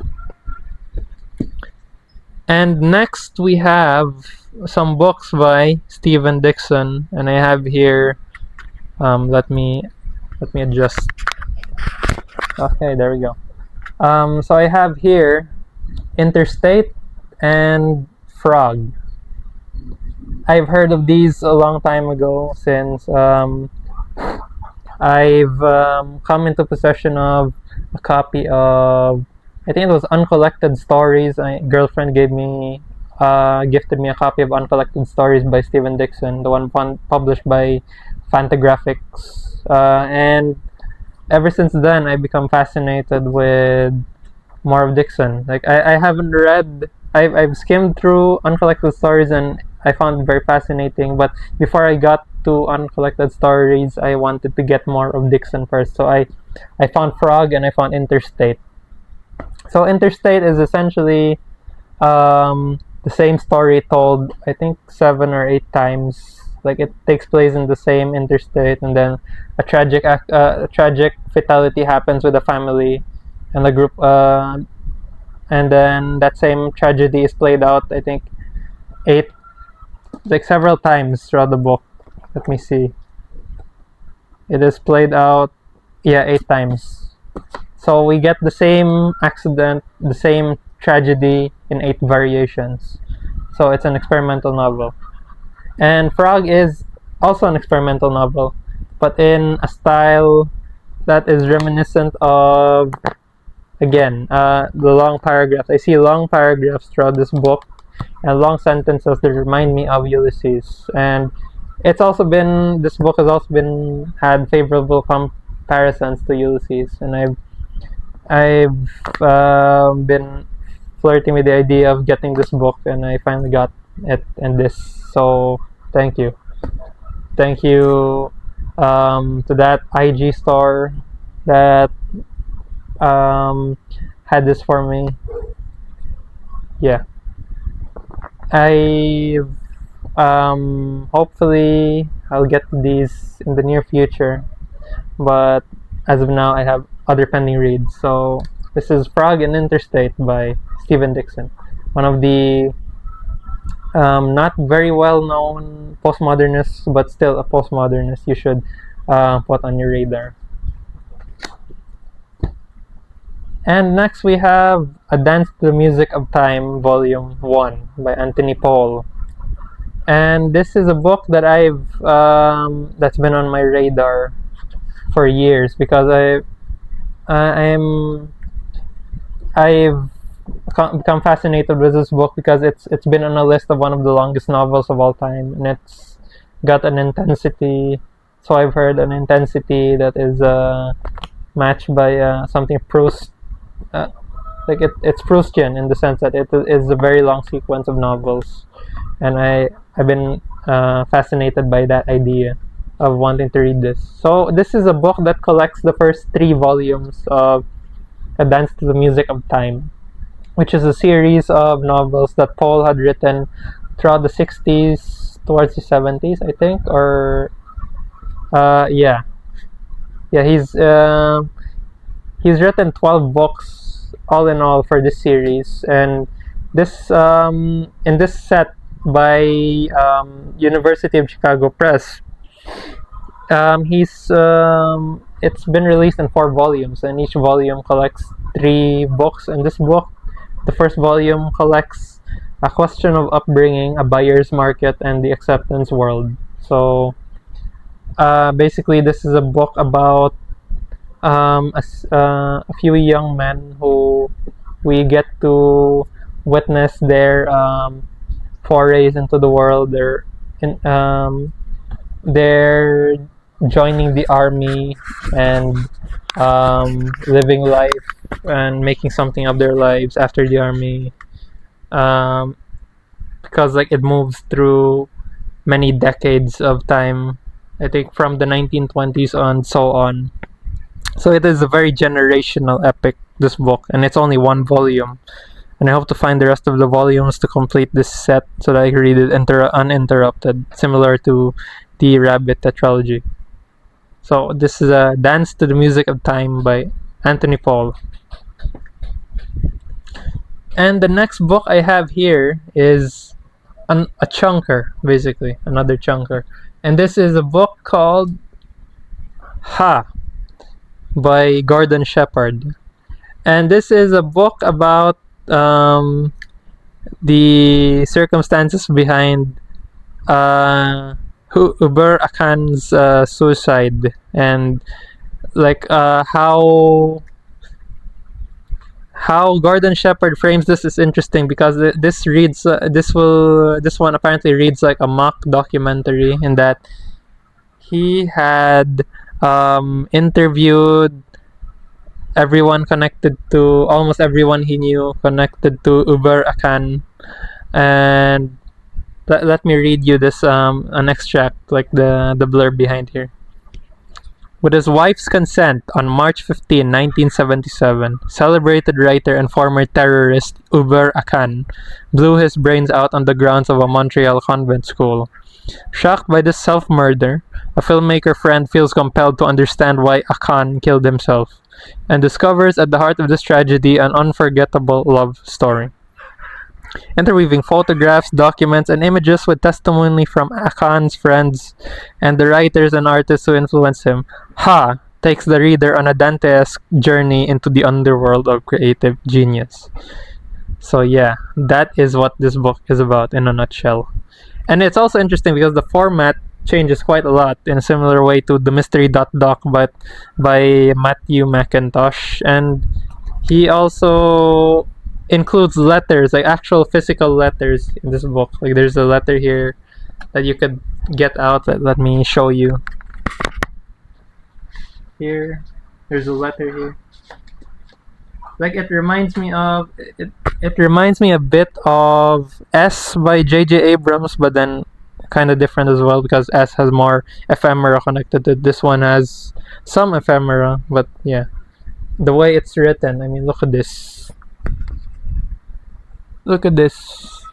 And next we have some books by Stephen Dixon, and I have here, let me adjust. Okay, there we go. So I have here Interstate and Frog. I've heard of these a long time ago, since I've come into possession of a copy of, I think it was Uncollected Stories. My girlfriend gifted me a copy of Uncollected Stories by Stephen Dixon, the one published by Fantagraphics. And ever since then, I've become fascinated with more of Dixon. Like, I haven't read... I've skimmed through Uncollected Stories and I found it very fascinating, but before I got to Uncollected Stories, I wanted to get more of Dixon first. So I found Frog and I found Interstate. So Interstate is essentially the same story told, I think, 7 or 8 times Like it takes place in the same interstate, and then a tragic fatality happens with the family and the group, and then that same tragedy is played out, I think, several times throughout the book. Let me see. It is played out, 8 times. So we get the same accident, the same tragedy in 8 variations. So it's an experimental novel. And Frog is also an experimental novel, but in a style that is reminiscent of, again, the long paragraphs. I see long paragraphs throughout this book and long sentences that remind me of Ulysses. And this book has also been had favorable comparisons to Ulysses, and I've been flirting with the idea of getting this book, and I finally got it and this. So thank you to that IG store that had this for me. Yeah, hopefully I'll get these in the near future, but as of now I have other pending reads. So this is Frog and Interstate by Stephen Dixon, one of the not very well known postmodernists, but still a postmodernist you should put on your radar. And next we have A Dance to the Music of Time, Volume 1 by Anthony Powell. And this is a book that that's been on my radar for years, because I've become fascinated with this book because it's been on a list of one of the longest novels of all time, and it's got an intensity, so I've heard, an intensity that is matched by something Proust, it's Proustian in the sense that it is a very long sequence of novels, and I've been fascinated by that idea of wanting to read this. So this is a book that collects the first 3 volumes of A Dance to the Music of Time, which is a series of novels that Paul had written throughout the 60s towards the 70s, I think, or he's written 12 books all in all for this series, and this in this set by University of Chicago Press, it's been released in 4 volumes, and each volume collects 3 books. And this book, the first volume, collects A Question of Upbringing, A Buyer's Market, and the Acceptance World. So basically this is a book about a few young men who we get to witness their forays into the world. They're joining the army and living life and making something of their lives after the army, because it moves through many decades of time, I think from the 1920s on, so on. So it is a very generational epic, this book, and it's only 1 volume, and I hope to find the rest of the volumes to complete this set so that I can read it uninterrupted, similar to the Rabbit tetralogy. So this is A Dance to the Music of Time by Anthony Powell. And the next book I have here is a chunker, basically, another chunker. And this is a book called Ha by Gordon Shepard. And this is a book about the circumstances behind Uber Akan's suicide, and how Gordon Shepard frames this is interesting, because this one apparently reads like a mock documentary, in that he had interviewed almost everyone he knew connected to Uber Akan, and let me read you this an extract, like the blurb behind here. With his wife's consent, on March 15, 1977, celebrated writer and former terrorist Uber Akan blew his brains out on the grounds of a Montreal convent school. Shocked by this self-murder, a filmmaker friend feels compelled to understand why Akan killed himself, and discovers at the heart of this tragedy an unforgettable love story. Interweaving photographs, documents, and images with testimony from Akan's friends and the writers and artists who influenced him, Ha takes the reader on a Dantesque journey into the underworld of creative genius. So yeah, that is what this book is about in a nutshell. And it's also interesting because the format changes quite a lot in a similar way to The Mystery Doc, but by Matthew McIntosh. And he also includes letters, like actual physical letters in this book. Like there's a letter here that you could get out. Let me show you. Here, there's a letter here. Like it reminds me a bit of S by J.J. Abrams, but then kind of different as well because S has more ephemera connected to it. This one has some ephemera, but yeah, the way it's written, I mean, look at this. Look at this.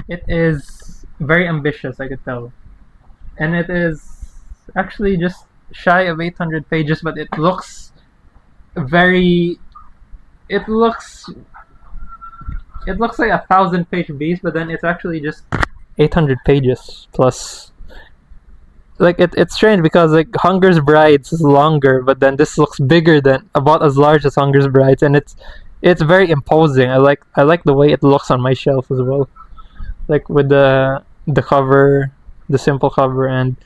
It is very ambitious, I could tell. And it is actually just shy of 800 pages, but it looks like a 1,000-page beast, but then it's actually just 800 pages plus. Like it's strange because like Hunger's Brides is longer, but then this looks bigger than about as large as Hunger's Brides, and it's very imposing. I like the way it looks on my shelf as well, like with the cover, the simple cover, and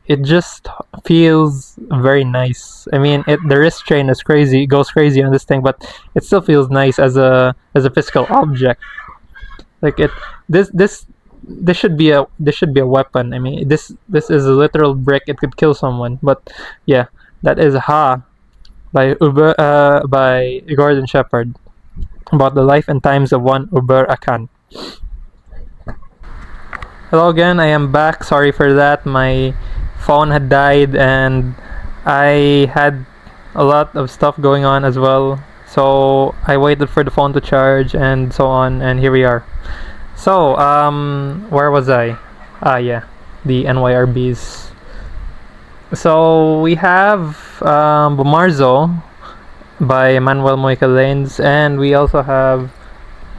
it just feels very nice. I mean, the wrist chain is crazy, it goes crazy on this thing, but it still feels nice as a physical object. Like this should be a weapon. I mean, this is a literal brick. It could kill someone. But yeah, that is Ha by Gordon Shepard, about the life and times of one Uber Akan. Hello again, I am back. Sorry for that. My phone had died and I had a lot of stuff going on as well. So I waited for the phone to charge and so on, and here we are. So, where was I? Yeah, the NYRBs. So we have Bomarzo by Manuel Lainez, and we also have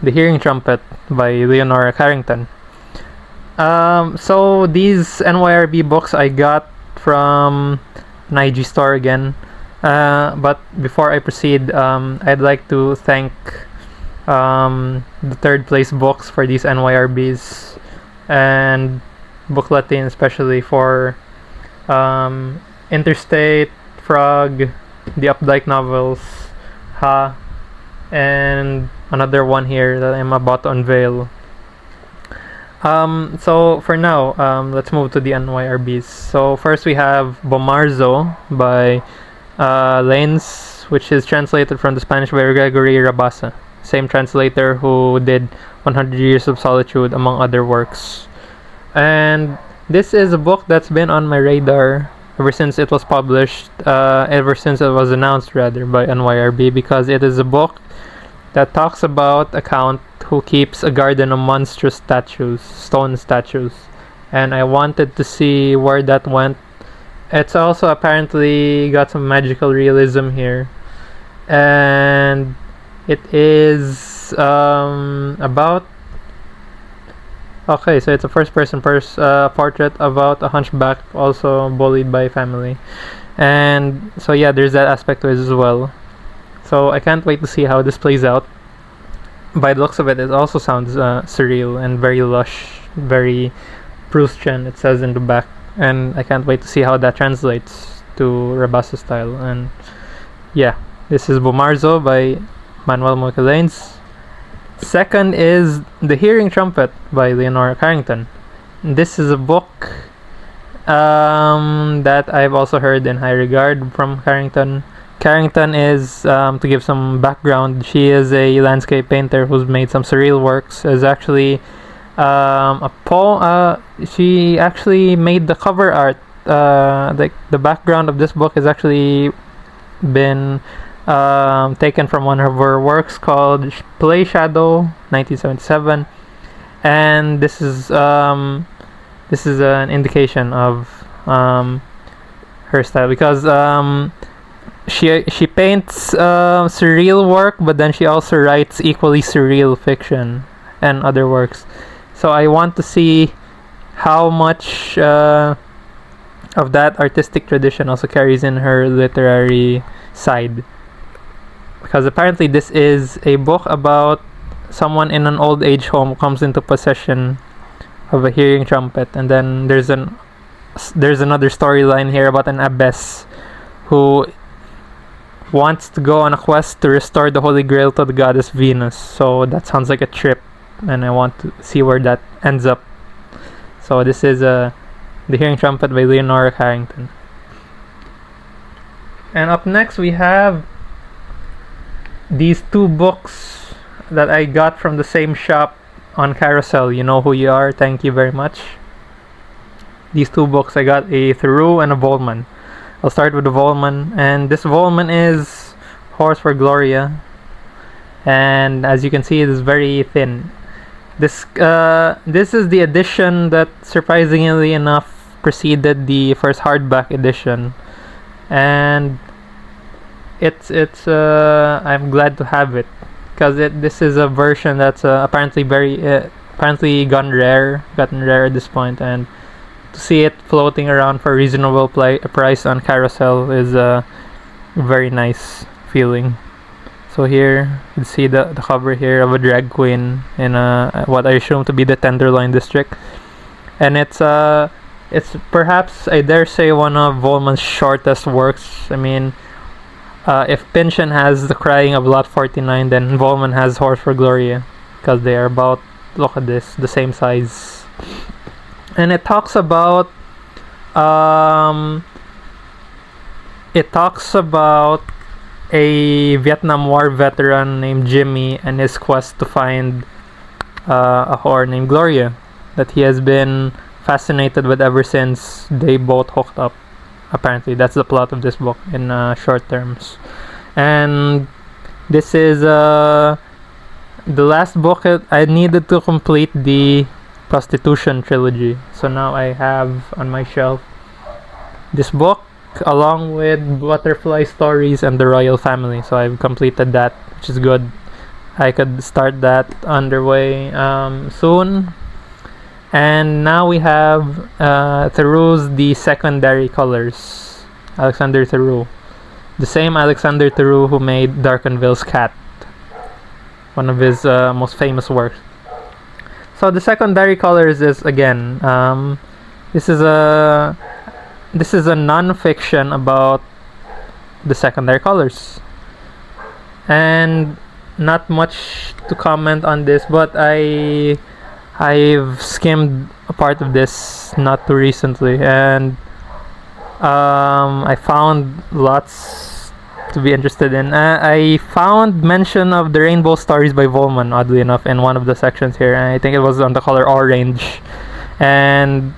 The Hearing Trumpet by Leonora Carrington. So these NYRB books I got from an IG store again. But before I proceed, I'd like to thank the third place books for these NYRBs and Book Latin, especially for Interstate, Frog, the Updike novels, Ha, and another one here that I'm about to unveil. So for now, let's move to the NYRBs. So first we have Bomarzo by Lainez, which is translated from the Spanish by Gregory Rabassa, same translator who did 100 Years of Solitude, among other works. And this is a book that's been on my radar ever since it was published, ever since it was announced rather by NYRB, because it is a book that talks about a count who keeps a garden of monstrous statues, stone statues, and I wanted to see where that went. It's also apparently got some magical realism here, and it is about, okay, so it's a first-person portrait about a hunchback also bullied by family, and so yeah, there's that aspect to it as well. So I can't wait to see how this plays out. By the looks of it, it also sounds surreal and very lush, very Proustian, it says in the back, and I can't wait to see how that translates to Rabassa style. And yeah, this is Bomarzo by Manuel Lainez. Second is The Hearing Trumpet by Leonora Carrington. This is a book that I've also heard in high regard from Carrington. Carrington is, to give some background, she is a landscape painter who's made some surreal works. Is actually a poem. She actually made the cover art the background of this book has actually been taken from one of her works called Play Shadow, 1977, and this is an indication of her style, because she paints surreal work, but then she also writes equally surreal fiction and other works. So I want to see how much of that artistic tradition also carries in her literary side, because apparently this is a book about someone in an old age home who comes into possession of a hearing trumpet, and then there's another storyline here about an abbess who wants to go on a quest to restore the Holy Grail to the goddess Venus. So that sounds like a trip, and I want to see where that ends up. So this is The Hearing Trumpet by Leonora Carrington. And up next we have these two books that I got from the same shop on Carousel. You know who you are, thank you very much. These two books, I got a Theroux and a Volman. I'll start with the Volman, and this Volman is Horse for Gloria, and as you can see, it is very thin. This is the edition that, surprisingly enough, preceded the first hardback edition, and I'm glad to have it, because this is a version that's apparently gotten rare at this point, and to see it floating around for a reasonable price on Carousel is a very nice feeling. So here you see the cover here of a drag queen in what I assume to be the Tenderloin district, and it's perhaps, I dare say, one of Volman's shortest works. I mean, if Pynchon has The Crying of Lot 49, then Volman has Horse for Gloria, because they are about, look at this, the same size. And it talks about a Vietnam War veteran named Jimmy and his quest to find a whore named Gloria that he has been fascinated with ever since they both hooked up. Apparently, that's the plot of this book in short terms. And this is the last book I needed to complete the Prostitution trilogy. So now I have on my shelf this book along with Butterfly Stories and The Royal Family. So I've completed that, which is good. I could start that underway soon. And now we have Theroux's The Secondary Colors, Alexander Theroux, the same Alexander Theroux who made Darkenville's Cat, one of his most famous works. So The Secondary Colors is, again, this is a non-fiction about the secondary colors, and not much to comment on this, but I've skimmed a part of this not too recently, and I found lots to be interested in. I found mention of The Rainbow Stories by Volman, oddly enough, in one of the sections here, and I think it was on the color orange, and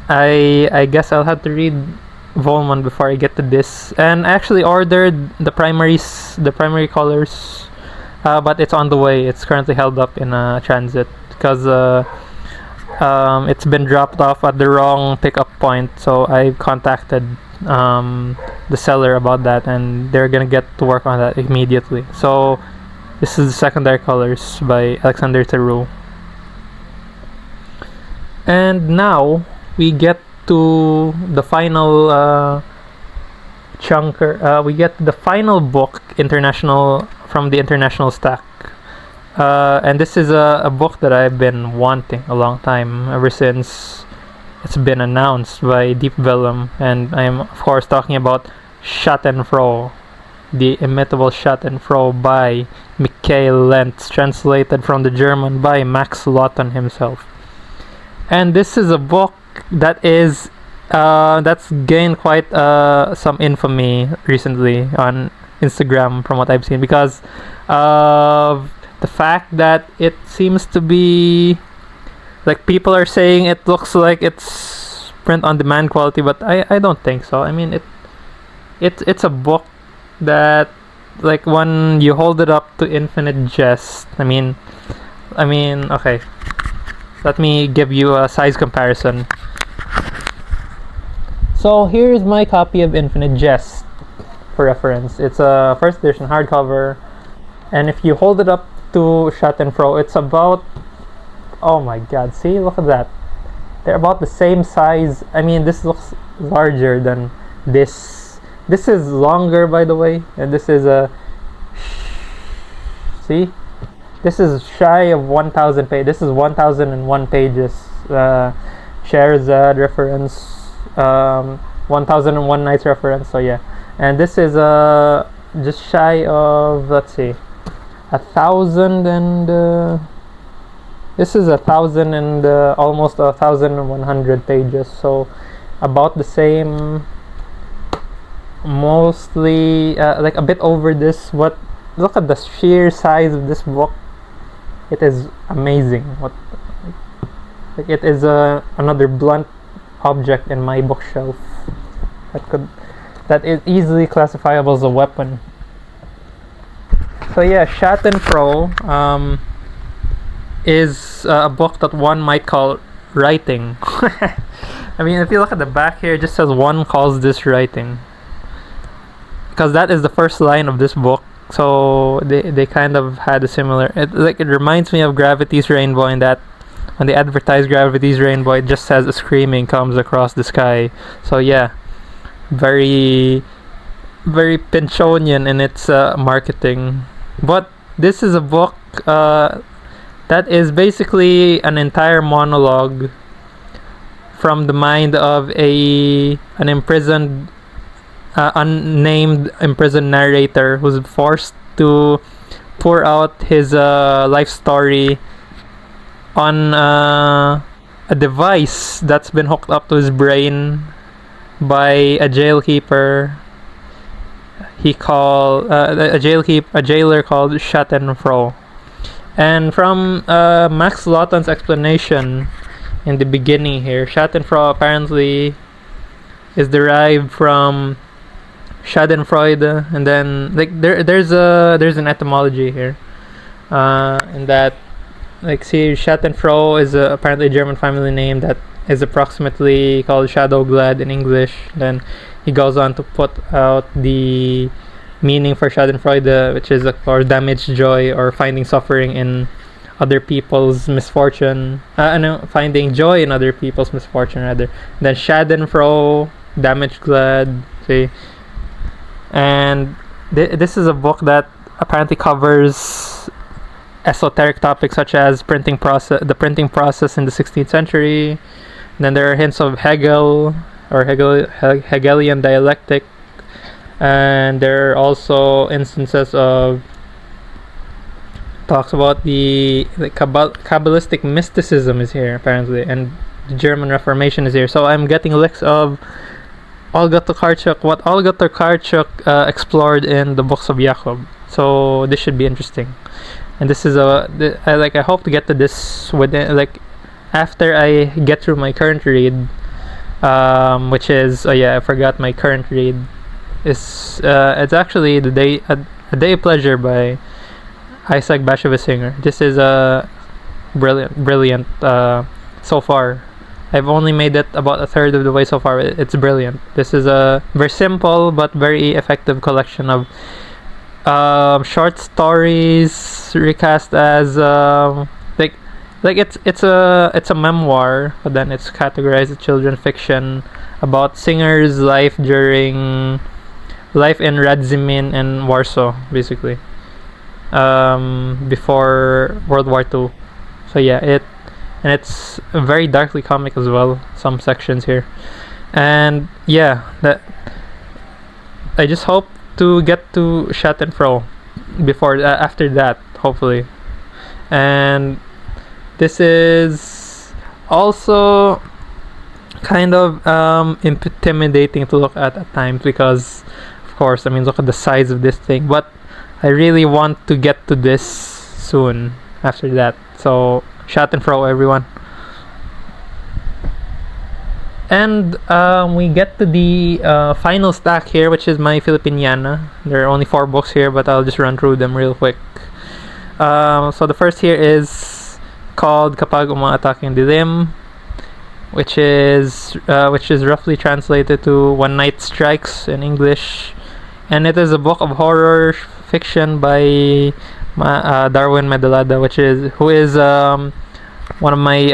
I guess I'll have to read Volman before I get to this. And I actually ordered the primary colors, but it's on the way. It's currently held up in transit because it's been dropped off at the wrong pickup point. So I contacted the seller about that, and they're gonna get to work on that immediately. So this is The Secondary Colors by Alexander Theroux. And now we get to the final we get the final book from the international stack, and this is a book that I've been wanting a long time, ever since it's been announced by Deep Vellum, and I'm of course talking about Schadenfreude, The Imitable Schadenfreude by Michele Lentz, translated from the German by Max Lawton himself. And this is a book that is that's gained quite some infamy recently on Instagram, from what I've seen, because of the fact that it seems to be like, people are saying it looks like it's print on demand quality, but I don't think so. I mean, it's a book that, like, when you hold it up to infinite jest, I mean, okay, let me give you a size comparison. So here's my copy of Infinite Jest for reference. It's a first edition hardcover, and if you hold it up to Schadenfreude, it's about, oh my god, see, look at that. They're about the same size. I mean, this looks larger than this. This is longer, by the way, and this is a, see, this is shy of 1,000 pages. This is 1,001 pages. Shares reference, 1,001 Nights reference. So yeah, and this is just shy of, let's see, 1,000 and this is 1,000 and almost 1,100 pages. So about the same, mostly like a bit over this. What? Look at the sheer size of this book. It is amazing. What? Like, it is another blunt object in my bookshelf that is easily classifiable as a weapon. So yeah, Schadenfreude is a book that one might call writing. I mean, if you look at the back here, it just says one calls this writing, because that is the first line of this book. So they kind of had a similar, it reminds me of Gravity's Rainbow, in that when they advertise Gravity's Rainbow, it just says a screaming comes across the sky. So yeah, very very Pinchonian in its marketing. But this is a book that is basically an entire monologue from the mind of an imprisoned, unnamed imprisoned narrator who's forced to pour out his life story on a device that's been hooked up to his brain by a jailkeeper. A jailer called Schadenfreude. And from Max Lawton's explanation in the beginning here, Schadenfreude apparently is derived from Schadenfreude, and then there's an etymology here, in that, like, see, Schadenfreude is apparently a German family name that is approximately called Shadowglad in English. Then he goes on to put out the meaning for Schadenfreude, which is, of course, damaged joy, or finding suffering in other people's misfortune. Finding joy in other people's misfortune, rather. Then Schadenfreude, damaged glad. See, and this is a book that apparently covers esoteric topics such as the printing process in the 16th century. Then there are hints of Hegel, or Hegelian dialectic, and there are also instances of talks about the Kabbalistic mysticism is here apparently, and the German Reformation is here. So I'm getting licks of Olga Tokarczuk, what Olga Tokarczuk explored in the books of Jacob. So this should be interesting. And this is I hope to get to this after I get through my current read, which is I forgot my current read. It's actually A Day of Pleasure by Isaac Bashevis Singer. This is brilliant so far. I've only made it about a third of the way so far. It's brilliant. This is a very simple but very effective collection of short stories recast as it's a memoir, but then it's categorized as children's fiction about Singer's life in Radzymin and Warsaw, basically, before World War II. So yeah, it's very darkly comic as well, some sections here. And yeah, that I just hope to get to Schadenfreude after that, hopefully. And this is also kind of intimidating to look at times, because of course, I mean, look at the size of this thing, but I really want to get to this soon after that. So Schadenfreude, everyone. And we get to the final stack here, which is my Filipiniana. There are only 4 books here, but I'll just run through them real quick. So the first here is called Kapag Umaatake ang Dilim, which is roughly translated to One Night Strikes in English, and it is a book of horror fiction by Darwin Medalada, who is one of my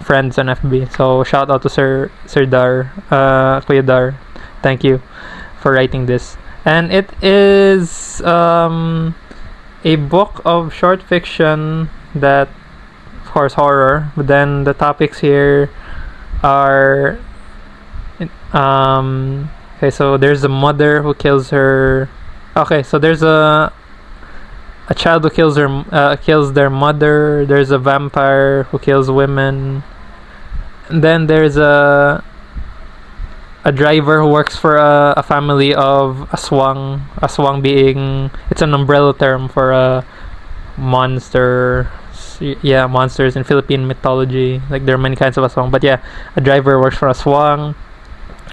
friends on FB. So shout out to Sir Dar, Kuya Dar. Thank you for writing this. And it is a book of short fiction that, of course, horror. But then the topics here are okay. So there's a mother who kills her. Okay, so there's a child who kills their mother. There's a vampire who kills women. And then there's a driver who works for a family of aswang. Aswang being, it's an umbrella term for a monster. Yeah, monsters in Philippine mythology. Like, there are many kinds of aswang. But yeah, a driver works for aswang.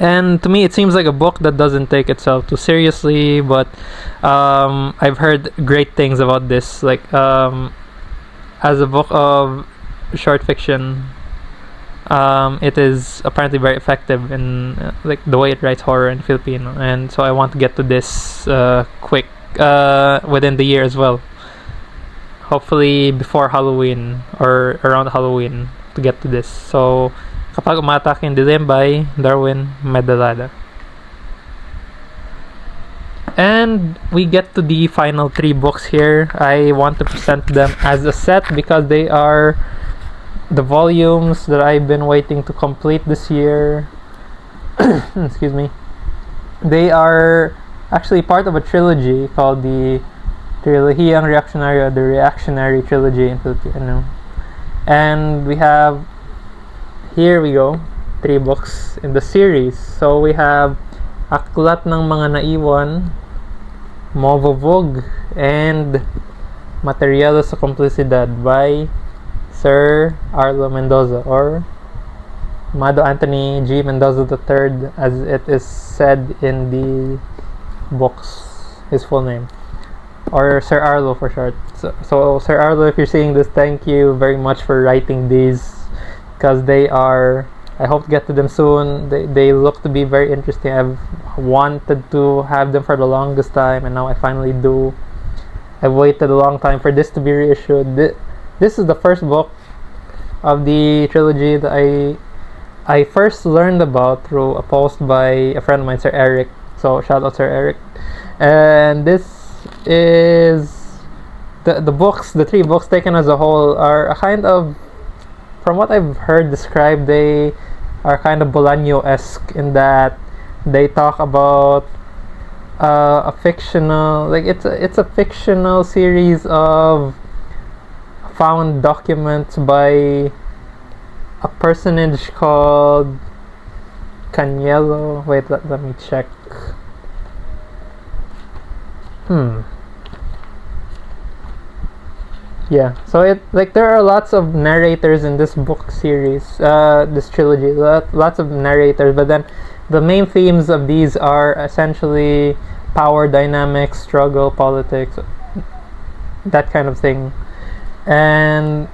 And to me, it seems like a book that doesn't take itself too seriously, but I've heard great things about this. Like, as a book of short fiction, it is apparently very effective in like the way it writes horror in Filipino, and so I want to get to this quick within the year as well. Hopefully before Halloween or around Halloween to get to this. So, Kapag Umaatake ang Dilim by Darwin Medalada. And we get to the final 3 books here. I want to present them as a set because they are the volumes that I've been waiting to complete this year. Excuse me. They are actually part of a trilogy called the Trilogiyang Reaccionario, the Reactionary Trilogy in Filipino. And we have, here we go, 3 books in the series. So we have Aklat ng Mga Naiwan, Movovog, and Material sa Complicidad by Sir Arlo Mendoza, or Mado Anthony G. Mendoza III, as it is said in the books, his full name, or Sir Arlo for short. So Sir Arlo, if you're seeing this, thank you very much for writing these, because they are, I hope to get to them soon. They look to be very interesting. I've wanted to have them for the longest time, and now I finally do. I've waited a long time for this to be reissued. This is the first book of the trilogy that I first learned about through a post by a friend of mine, Sir Eric. So shout out Sir Eric. And this is the books, the 3 books taken as a whole are a kind of, from what I've heard described, they are kind of Bolaño-esque in that they talk about a fictional, like it's a fictional series of found documents by a personage called Caniello. Wait, let me check. Yeah, so it, like, there are lots of narrators in this book series, this trilogy, lots of narrators, but then the main themes of these are essentially power dynamics, struggle, politics, that kind of thing. And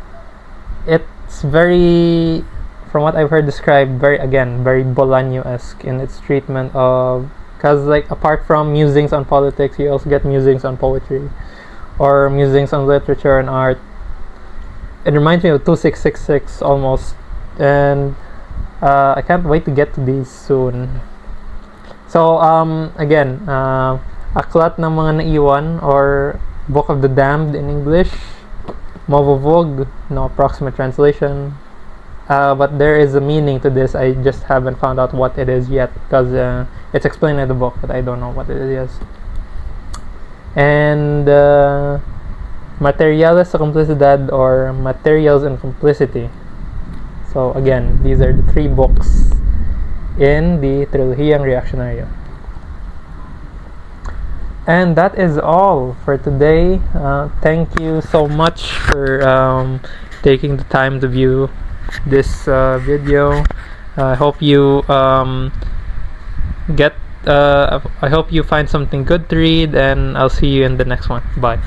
it's very, from what I've heard described, very Bolaño-esque in its treatment of, because, like, apart from musings on politics, you also get musings on poetry or musings on literature and art. It reminds me of 2666 almost, and I can't wait to get to these soon. So again, Aklat ng Mga Naiwan, or Book of the Damned in English, Movovog, no approximate translation, but there is a meaning to this. I just haven't found out what it is yet, because it's explained in the book, but I don't know what it is. And Materiales sa Complicidad, or Materials and Complicity. So again, these are the 3 books in the Trilogiyang Reaccionario. And that is all for today. Thank you so much for taking the time to view this video. I hope you I hope you find something good to read, and I'll see you in the next one. Bye.